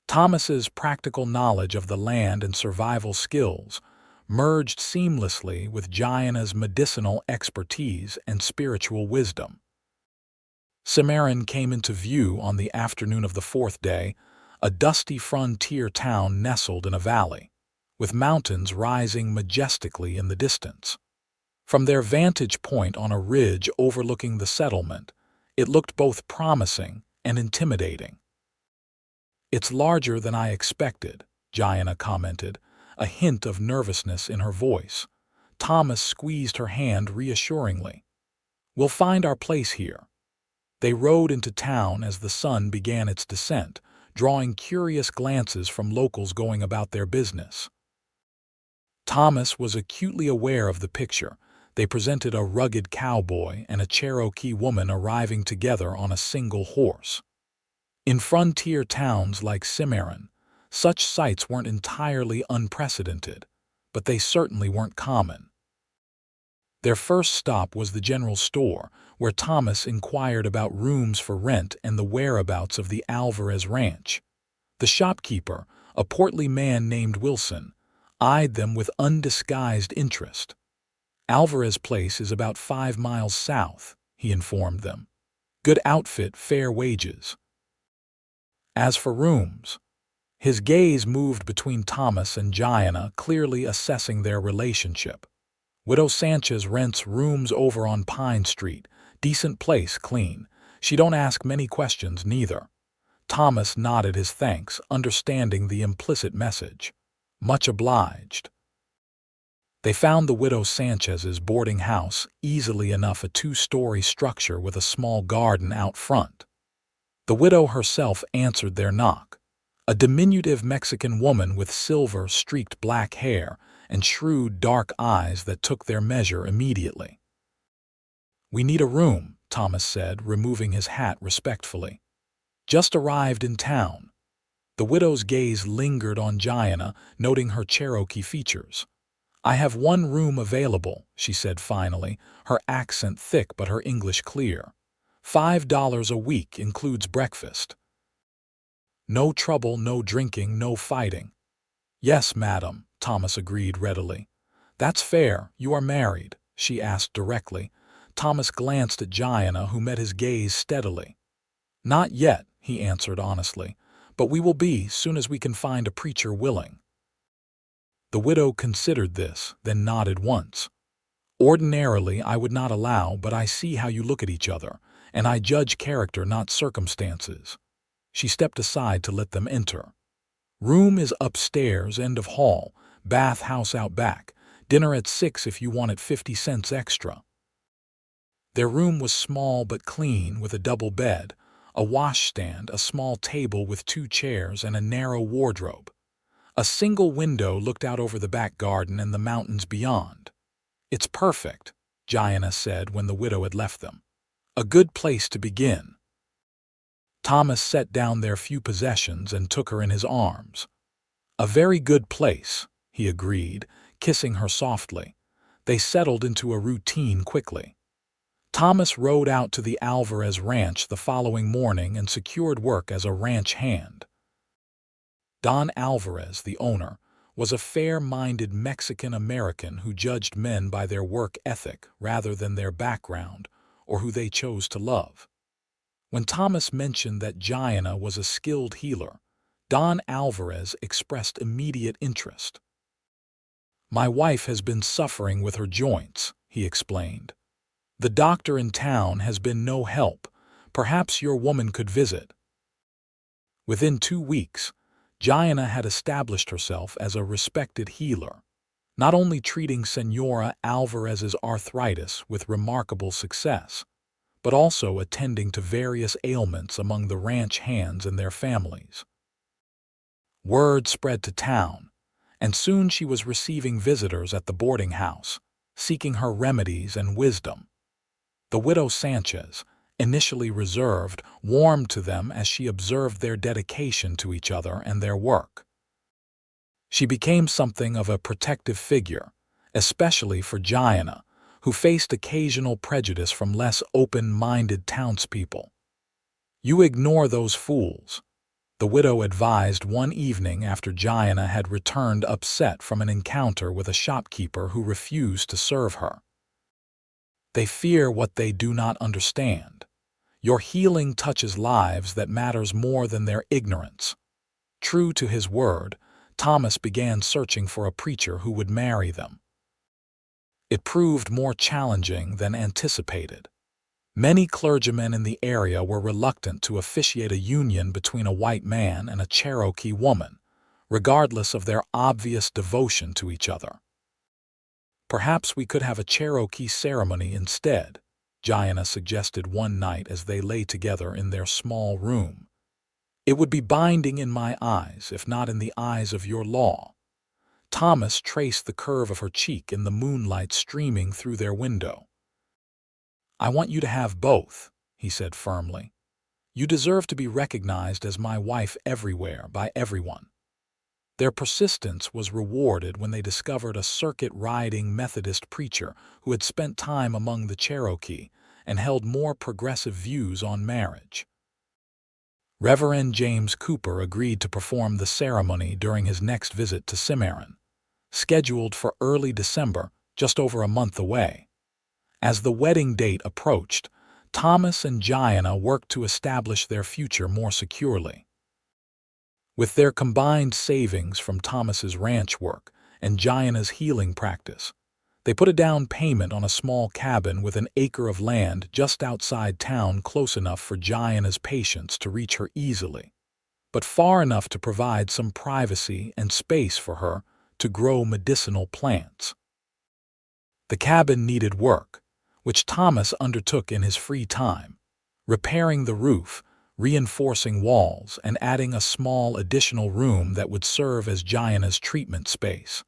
Thomas's practical knowledge of the land and survival skills merged seamlessly with Gianna's medicinal expertise and spiritual wisdom. Cimarron came into view on the afternoon of the 4th day, a dusty frontier town nestled in a valley, with mountains rising majestically in the distance. From their vantage point on a ridge overlooking the settlement, it looked both promising and intimidating. "It's larger than I expected," Gianna commented, a hint of nervousness in her voice. Thomas squeezed her hand reassuringly. "We'll find our place here." They rode into town as the sun began its descent, drawing curious glances from locals going about their business. Thomas was acutely aware of the picture. They presented a rugged cowboy and a Cherokee woman arriving together on a single horse. In frontier towns like Cimarron, such sights weren't entirely unprecedented, but they certainly weren't common. Their first stop was the general store, where Thomas inquired about rooms for rent and the whereabouts of the Alvarez Ranch. The shopkeeper, a portly man named Wilson, eyed them with undisguised interest. "Alvarez Place is about 5 miles south," he informed them. "Good outfit, fair wages." As for rooms, his gaze moved between Thomas and Gianna, clearly assessing their relationship. "Widow Sanchez rents rooms over on Pine Street. Decent place, clean. She don't ask many questions, neither." Thomas nodded his thanks, understanding the implicit message. "Much obliged." They found the Widow Sanchez's boarding house easily enough, a 2-story structure with a small garden out front. The widow herself answered their knock, a diminutive Mexican woman with silver-streaked black hair and shrewd dark eyes that took their measure immediately. "We need a room," Thomas said, removing his hat respectfully. "Just arrived in town." The widow's gaze lingered on Gianna, noting her Cherokee features. "I have one room available," she said finally, her accent thick but her English clear. $5 a week includes breakfast. No trouble, no drinking, no fighting. "Yes, madam," Thomas agreed readily. "That's fair. You are married?" she asked directly. Thomas glanced at Gianna, who met his gaze steadily. "Not yet," he answered honestly, "but we will be soon as we can find a preacher willing." The widow considered this, then nodded once. "Ordinarily I would not allow, but I see how you look at each other, and I judge character, not circumstances." She stepped aside to let them enter. "Room is upstairs, end of hall, bath house out back. Dinner at 6 if you want it, 50 cents extra." Their room was small but clean, with a double bed, a washstand, a small table with 2 chairs, and a narrow wardrobe. A single window looked out over the back garden and the mountains beyond. "It's perfect," Gianna said when the widow had left them. "A good place to begin." Thomas set down their few possessions and took her in his arms. "A very good place," he agreed, kissing her softly. They settled into a routine quickly. Thomas rode out to the Alvarez ranch the following morning and secured work as a ranch hand. Don Alvarez, the owner, was a fair-minded Mexican-American who judged men by their work ethic rather than their background or who they chose to love. When Thomas mentioned that Gianna was a skilled healer, Don Alvarez expressed immediate interest. "My wife has been suffering with her joints," he explained. "The doctor in town has been no help. Perhaps your woman could visit." Within 2 weeks, Gianna had established herself as a respected healer, not only treating Senora Alvarez's arthritis with remarkable success, but also attending to various ailments among the ranch hands and their families. Word spread to town, and soon she was receiving visitors at the boarding house, seeking her remedies and wisdom. The widow Sanchez, initially reserved, warmed to them as she observed their dedication to each other and their work. She became something of a protective figure, especially for Gianna, who faced occasional prejudice from less open-minded townspeople. "You ignore those fools," the widow advised one evening after Gianna had returned upset from an encounter with a shopkeeper who refused to serve her. "They fear what they do not understand. Your healing touches lives that matters more than their ignorance." True to his word, Thomas began searching for a preacher who would marry them. It proved more challenging than anticipated. Many clergymen in the area were reluctant to officiate a union between a white man and a Cherokee woman, regardless of their obvious devotion to each other. "Perhaps we could have a Cherokee ceremony instead," Gianna suggested one night as they lay together in their small room. "It would be binding in my eyes, if not in the eyes of your law." Thomas traced the curve of her cheek in the moonlight streaming through their window. "I want you to have both," he said firmly. "You deserve to be recognized as my wife everywhere, by everyone." Their persistence was rewarded when they discovered a circuit-riding Methodist preacher who had spent time among the Cherokee and held more progressive views on marriage. Reverend James Cooper agreed to perform the ceremony during his next visit to Cimarron, scheduled for early December, just over a month away. As the wedding date approached, Thomas and Gianna worked to establish their future more securely. With their combined savings from Thomas's ranch work and Gianna's healing practice, they put a down payment on a small cabin with an acre of land just outside town, close enough for Gianna's patients to reach her easily, but far enough to provide some privacy and space for her to grow medicinal plants. The cabin needed work, which Thomas undertook in his free time, repairing the roof, reinforcing walls, and adding a small additional room that would serve as Gianna's treatment space.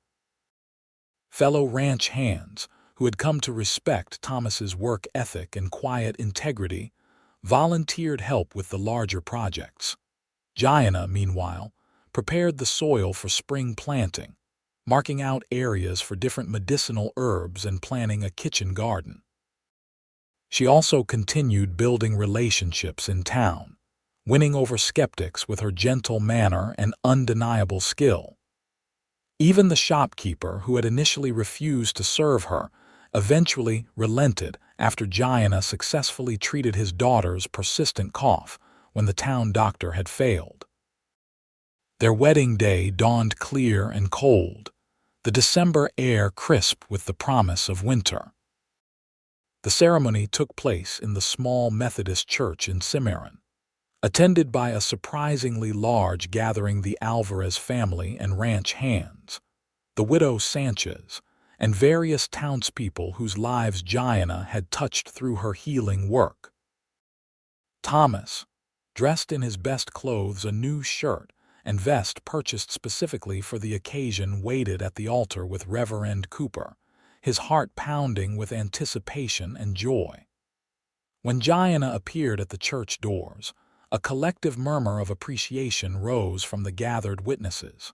Fellow ranch hands, who had come to respect Thomas's work ethic and quiet integrity, volunteered help with the larger projects. Gianna, meanwhile, prepared the soil for spring planting, marking out areas for different medicinal herbs and planning a kitchen garden. She also continued building relationships in town, winning over skeptics with her gentle manner and undeniable skill. Even the shopkeeper, who had initially refused to serve her, eventually relented after Gianna successfully treated his daughter's persistent cough when the town doctor had failed. Their wedding day dawned clear and cold, the December air crisp with the promise of winter. The ceremony took place in the small Methodist church in Cimarron, attended by a surprisingly large gathering: the Alvarez family and ranch hands, the widow Sanchez, and various townspeople whose lives Gianna had touched through her healing work. Thomas, dressed in his best clothes, a new shirt and vest purchased specifically for the occasion, waited at the altar with Reverend Cooper, his heart pounding with anticipation and joy. When Gianna appeared at the church doors, a collective murmur of appreciation rose from the gathered witnesses.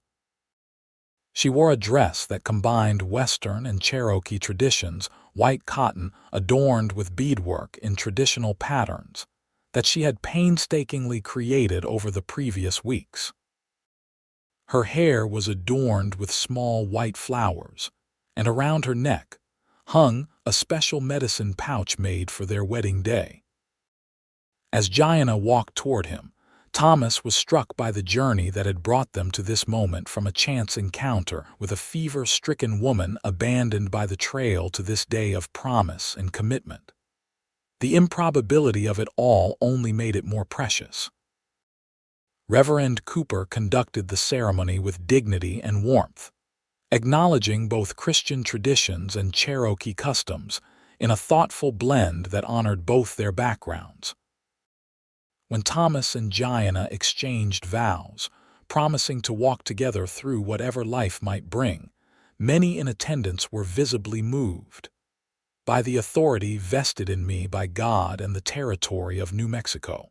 She wore a dress that combined Western and Cherokee traditions, white cotton adorned with beadwork in traditional patterns that she had painstakingly created over the previous weeks. Her hair was adorned with small white flowers, and around her neck hung a special medicine pouch made for their wedding day. As Gianna walked toward him, Thomas was struck by the journey that had brought them to this moment, from a chance encounter with a fever-stricken woman abandoned by the trail to this day of promise and commitment. The improbability of it all only made it more precious. Reverend Cooper conducted the ceremony with dignity and warmth, acknowledging both Christian traditions and Cherokee customs in a thoughtful blend that honored both their backgrounds. When Thomas and Gianna exchanged vows, promising to walk together through whatever life might bring, many in attendance were visibly moved. "By the authority vested in me by God and the territory of New Mexico,"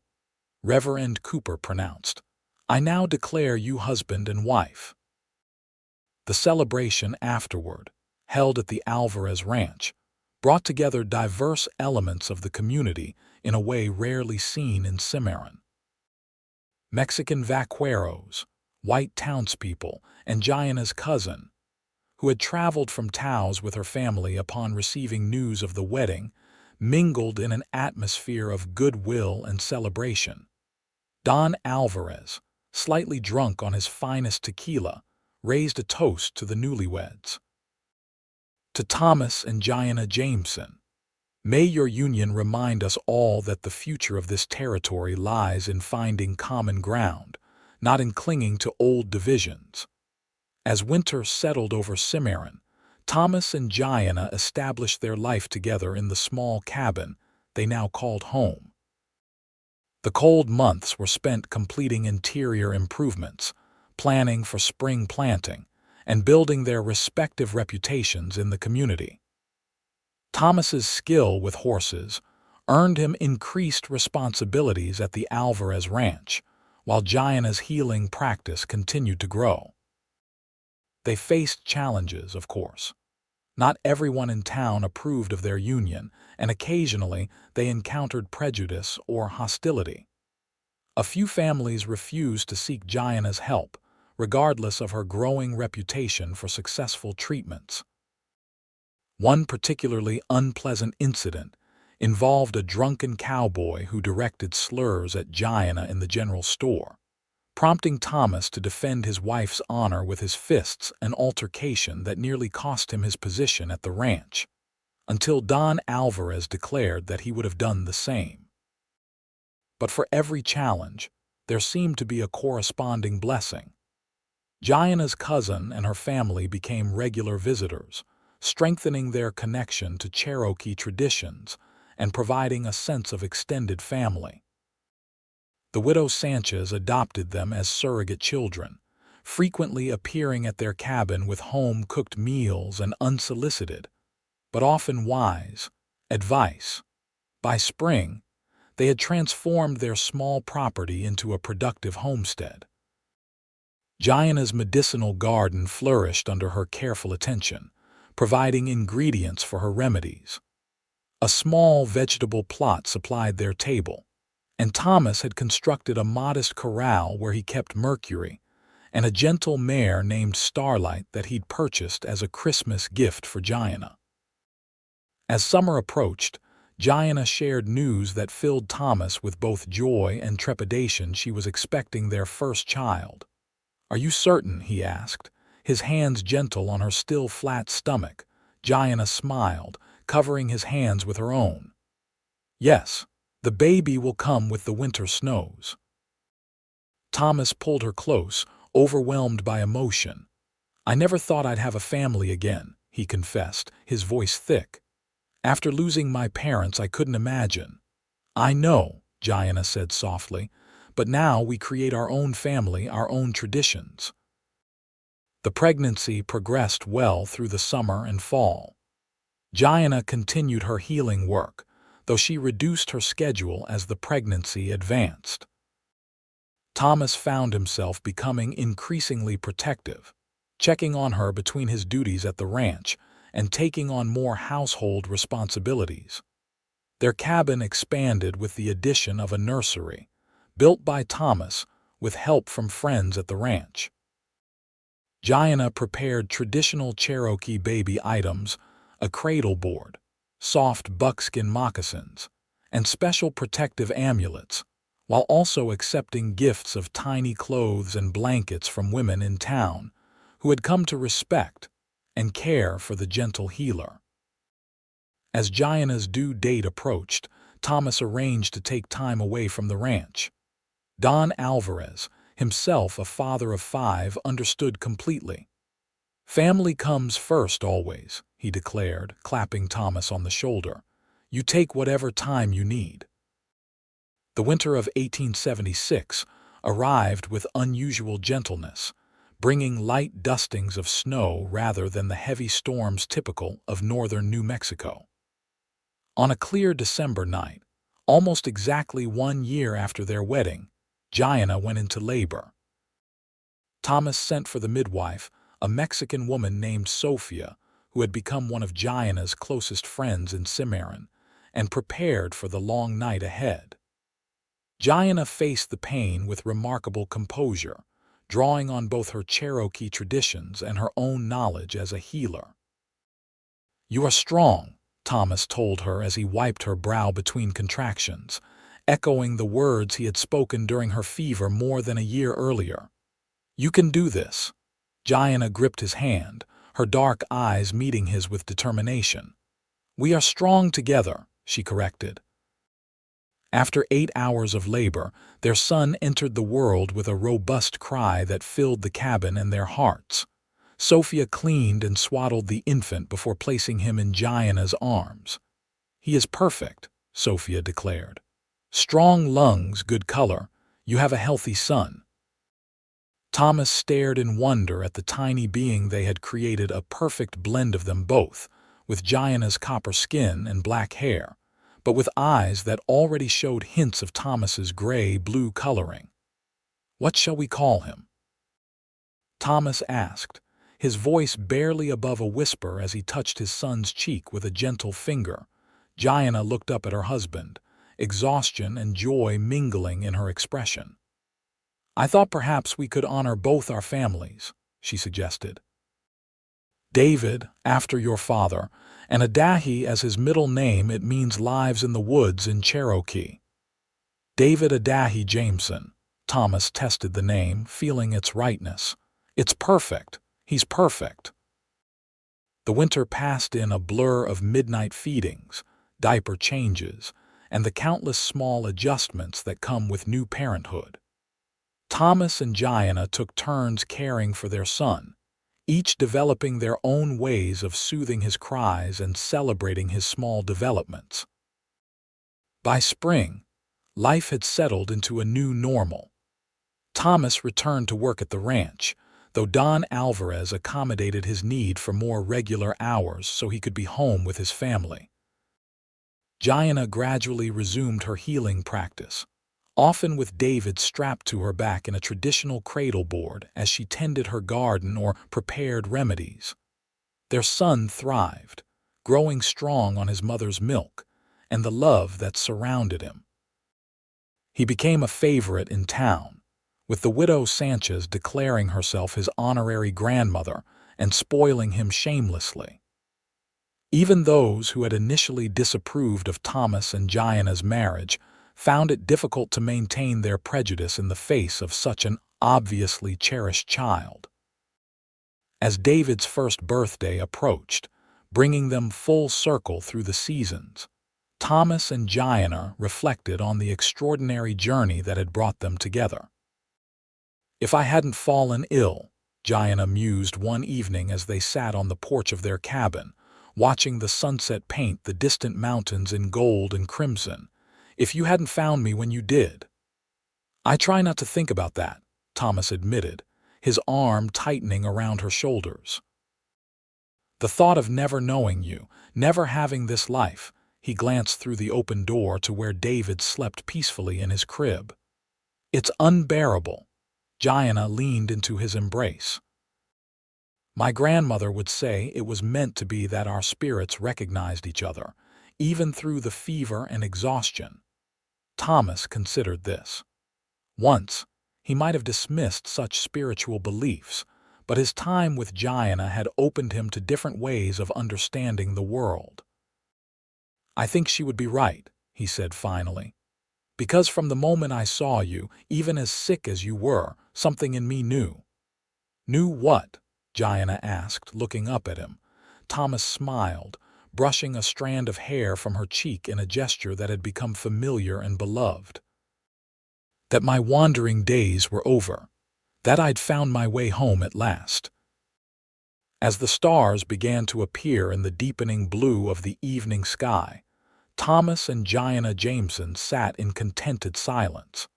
Reverend Cooper pronounced, "I now declare you husband and wife." The celebration afterward, held at the Alvarez Ranch, brought together diverse elements of the community in a way rarely seen in Cimarron. Mexican vaqueros, white townspeople, and Gianna's cousin, who had traveled from Taos with her family upon receiving news of the wedding, mingled in an atmosphere of goodwill and celebration. Don Alvarez, slightly drunk on his finest tequila, raised a toast to the newlyweds. "To Thomas and Gianna Jameson, may your union remind us all that the future of this territory lies in finding common ground, not in clinging to old divisions." As winter settled over Cimarron, Thomas and Gianna established their life together in the small cabin they now called home. The cold months were spent completing interior improvements, planning for spring planting, and building their respective reputations in the community. Thomas's skill with horses earned him increased responsibilities at the Alvarez Ranch, while Gianna's healing practice continued to grow. They faced challenges, of course. Not everyone in town approved of their union, and occasionally they encountered prejudice or hostility. A few families refused to seek Gianna's help, regardless of her growing reputation for successful treatments. One particularly unpleasant incident involved a drunken cowboy who directed slurs at Gianna in the general store, prompting Thomas to defend his wife's honor with his fists, an altercation that nearly cost him his position at the ranch, until Don Alvarez declared that he would have done the same. But for every challenge, there seemed to be a corresponding blessing. Gianna's cousin and her family became regular visitors, strengthening their connection to Cherokee traditions and providing a sense of extended family. The widow Sanchez adopted them as surrogate children, frequently appearing at their cabin with home-cooked meals and unsolicited, but often wise, advice. By spring, they had transformed their small property into a productive homestead. Giana's medicinal garden flourished under her careful attention, providing ingredients for her remedies. A small vegetable plot supplied their table, and Thomas had constructed a modest corral where he kept Mercury and a gentle mare named Starlight that he'd purchased as a Christmas gift for Giana. As summer approached, Giana shared news that filled Thomas with both joy and trepidation. She was expecting their first child. "Are you certain?" he asked, his hands gentle on her still flat stomach. Giana smiled, covering his hands with her own. "Yes, the baby will come with the winter snows." Thomas pulled her close, overwhelmed by emotion. "I never thought I'd have a family again," he confessed, his voice thick. "After losing my parents, I couldn't imagine." "I know," Giana said softly, "but now we create our own family, our own traditions." The pregnancy progressed well through the summer and fall. Giana continued her healing work, though she reduced her schedule as the pregnancy advanced. Thomas found himself becoming increasingly protective, checking on her between his duties at the ranch and taking on more household responsibilities. Their cabin expanded with the addition of a nursery, built by Thomas with help from friends at the ranch. Giana prepared traditional Cherokee baby items, a cradle board, soft buckskin moccasins, and special protective amulets, while also accepting gifts of tiny clothes and blankets from women in town who had come to respect and care for the gentle healer. As Giana's due date approached, Thomas arranged to take time away from the ranch. Don Alvarez, himself a father of 5, understood completely. "Family comes first always," he declared, clapping Thomas on the shoulder. "You take whatever time you need." The winter of 1876 arrived with unusual gentleness, bringing light dustings of snow rather than the heavy storms typical of northern New Mexico. On a clear December night, almost exactly 1 year after their wedding, Giana went into labor. Thomas sent for the midwife, a Mexican woman named Sofia, who had become one of Giana's closest friends in Cimarron, and prepared for the long night ahead. Giana faced the pain with remarkable composure, drawing on both her Cherokee traditions and her own knowledge as a healer. "You are strong," Thomas told her as he wiped her brow between contractions, echoing the words he had spoken during her fever more than a year earlier. "You can do this." Giana gripped his hand, her dark eyes meeting his with determination. "We are strong together," she corrected. After 8 hours of labor, their son entered the world with a robust cry that filled the cabin and their hearts. Sofia cleaned and swaddled the infant before placing him in Giana's arms. "He is perfect," Sofia declared. "Strong lungs, good color. You have a healthy son." Thomas stared in wonder at the tiny being they had created, a perfect blend of them both, with Giana's copper skin and black hair, but with eyes that already showed hints of Thomas's gray-blue coloring. "What shall we call him?" Thomas asked, his voice barely above a whisper as he touched his son's cheek with a gentle finger. Giana looked up at her husband, exhaustion and joy mingling in her expression. "I thought perhaps we could honor both our families," she suggested. "David, after your father, and Adahi as his middle name. It means lives in the woods in Cherokee." "David Adahi Jameson." Thomas tested the name, feeling its rightness. "It's perfect. He's perfect." The winter passed in a blur of midnight feedings, diaper changes, and the countless small adjustments that come with new parenthood. Thomas and Giana took turns caring for their son, each developing their own ways of soothing his cries and celebrating his small developments. By spring, life had settled into a new normal. Thomas returned to work at the ranch, though Don Alvarez accommodated his need for more regular hours so he could be home with his family. Giana gradually resumed her healing practice, often with David strapped to her back in a traditional cradleboard as she tended her garden or prepared remedies. Their son thrived, growing strong on his mother's milk and the love that surrounded him. He became a favorite in town, with the widow Sanchez declaring herself his honorary grandmother and spoiling him shamelessly. Even those who had initially disapproved of Thomas and Gianna's marriage found it difficult to maintain their prejudice in the face of such an obviously cherished child. As David's first birthday approached, bringing them full circle through the seasons, Thomas and Gianna reflected on the extraordinary journey that had brought them together. "If I hadn't fallen ill," Gianna mused one evening as they sat on the porch of their cabin, watching the sunset paint the distant mountains in gold and crimson, "if you hadn't found me when you did." "I try not to think about that," Thomas admitted, his arm tightening around her shoulders. "The thought of never knowing you, never having this life," he glanced through the open door to where David slept peacefully in his crib. "It's unbearable." Gianna leaned into his embrace. "My grandmother would say it was meant to be that our spirits recognized each other, even through the fever and exhaustion." Thomas considered this. Once, he might have dismissed such spiritual beliefs, but his time with Gianna had opened him to different ways of understanding the world. "I think she would be right," he said finally. "Because from the moment I saw you, even as sick as you were, something in me knew." "Knew what?" Gianna asked, looking up at him. Thomas smiled, brushing a strand of hair from her cheek in a gesture that had become familiar and beloved. "That my wandering days were over. That I'd found my way home at last." As the stars began to appear in the deepening blue of the evening sky, Thomas and Gianna Jameson sat in contented silence,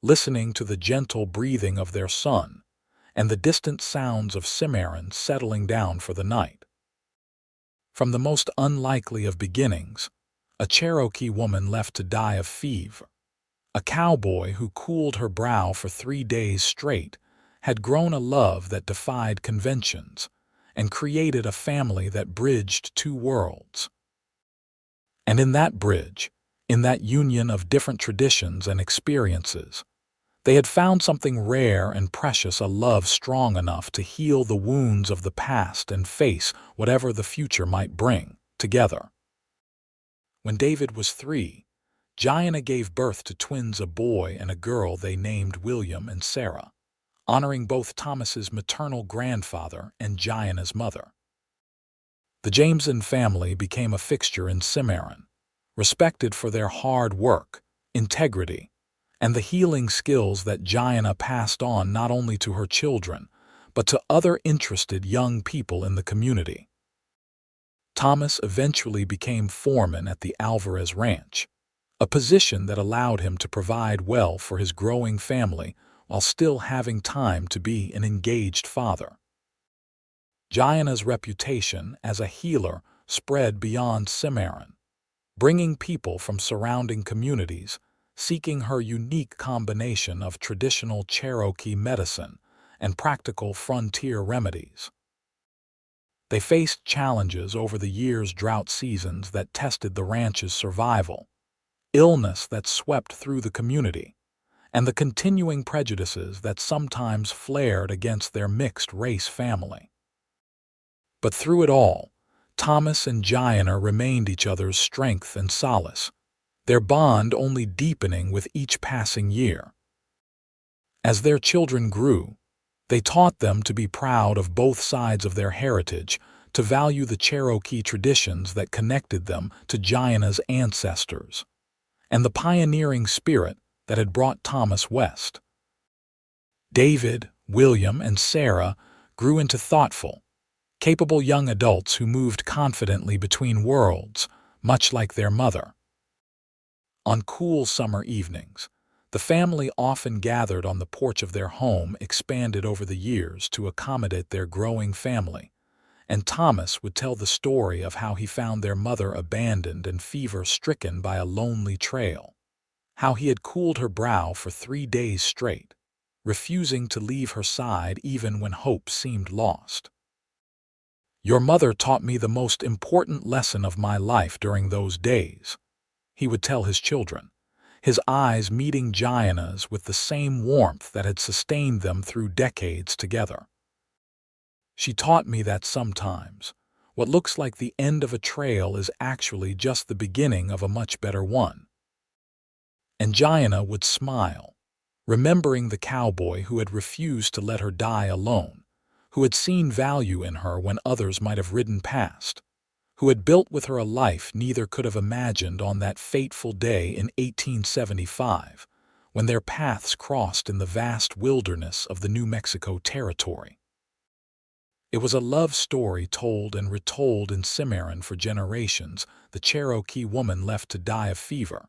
listening to the gentle breathing of their son and the distant sounds of Cimarron settling down for the night. From the most unlikely of beginnings, a Cherokee woman left to die of fever, a cowboy who cooled her brow for 3 days straight, had grown a love that defied conventions and created a family that bridged 2 worlds. And in that bridge, in that union of different traditions and experiences, they had found something rare and precious, a love strong enough to heal the wounds of the past and face whatever the future might bring, together. When David was 3, Gianna gave birth to twins, a boy and a girl they named William and Sarah, honoring both Thomas's maternal grandfather and Gianna's mother. The Jameson family became a fixture in Cimarron, respected for their hard work, integrity, and the healing skills that Gianna passed on not only to her children, but to other interested young people in the community. Thomas eventually became foreman at the Alvarez Ranch, a position that allowed him to provide well for his growing family while still having time to be an engaged father. Gianna's reputation as a healer spread beyond Cimarron, bringing people from surrounding communities seeking her unique combination of traditional Cherokee medicine and practical frontier remedies. They faced challenges over the year's drought seasons that tested the ranch's survival, illness that swept through the community, and the continuing prejudices that sometimes flared against their mixed-race family. But through it all, Thomas and Gianna remained each other's strength and solace, their bond only deepening with each passing year. As their children grew, they taught them to be proud of both sides of their heritage, to value the Cherokee traditions that connected them to Gianna's ancestors, and the pioneering spirit that had brought Thomas west. David, William, and Sarah grew into thoughtful, capable young adults who moved confidently between worlds, much like their mother. On cool summer evenings, the family often gathered on the porch of their home, expanded over the years to accommodate their growing family, and Thomas would tell the story of how he found their mother abandoned and fever-stricken by a lonely trail, how he had cooled her brow for 3 days straight, refusing to leave her side even when hope seemed lost. "Your mother taught me the most important lesson of my life during those days," he would tell his children, his eyes meeting Gianna's with the same warmth that had sustained them through decades together. "She taught me that sometimes what looks like the end of a trail is actually just the beginning of a much better one." And Gianna would smile, remembering the cowboy who had refused to let her die alone, who had seen value in her when others might have ridden past, who had built with her a life neither could have imagined on that fateful day in 1875, when their paths crossed in the vast wilderness of the New Mexico Territory. It was a love story told and retold in Cimarron for generations, the Cherokee woman left to die of fever,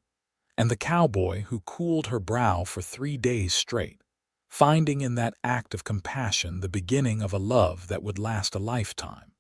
and the cowboy who cooled her brow for 3 days straight, finding in that act of compassion the beginning of a love that would last a lifetime.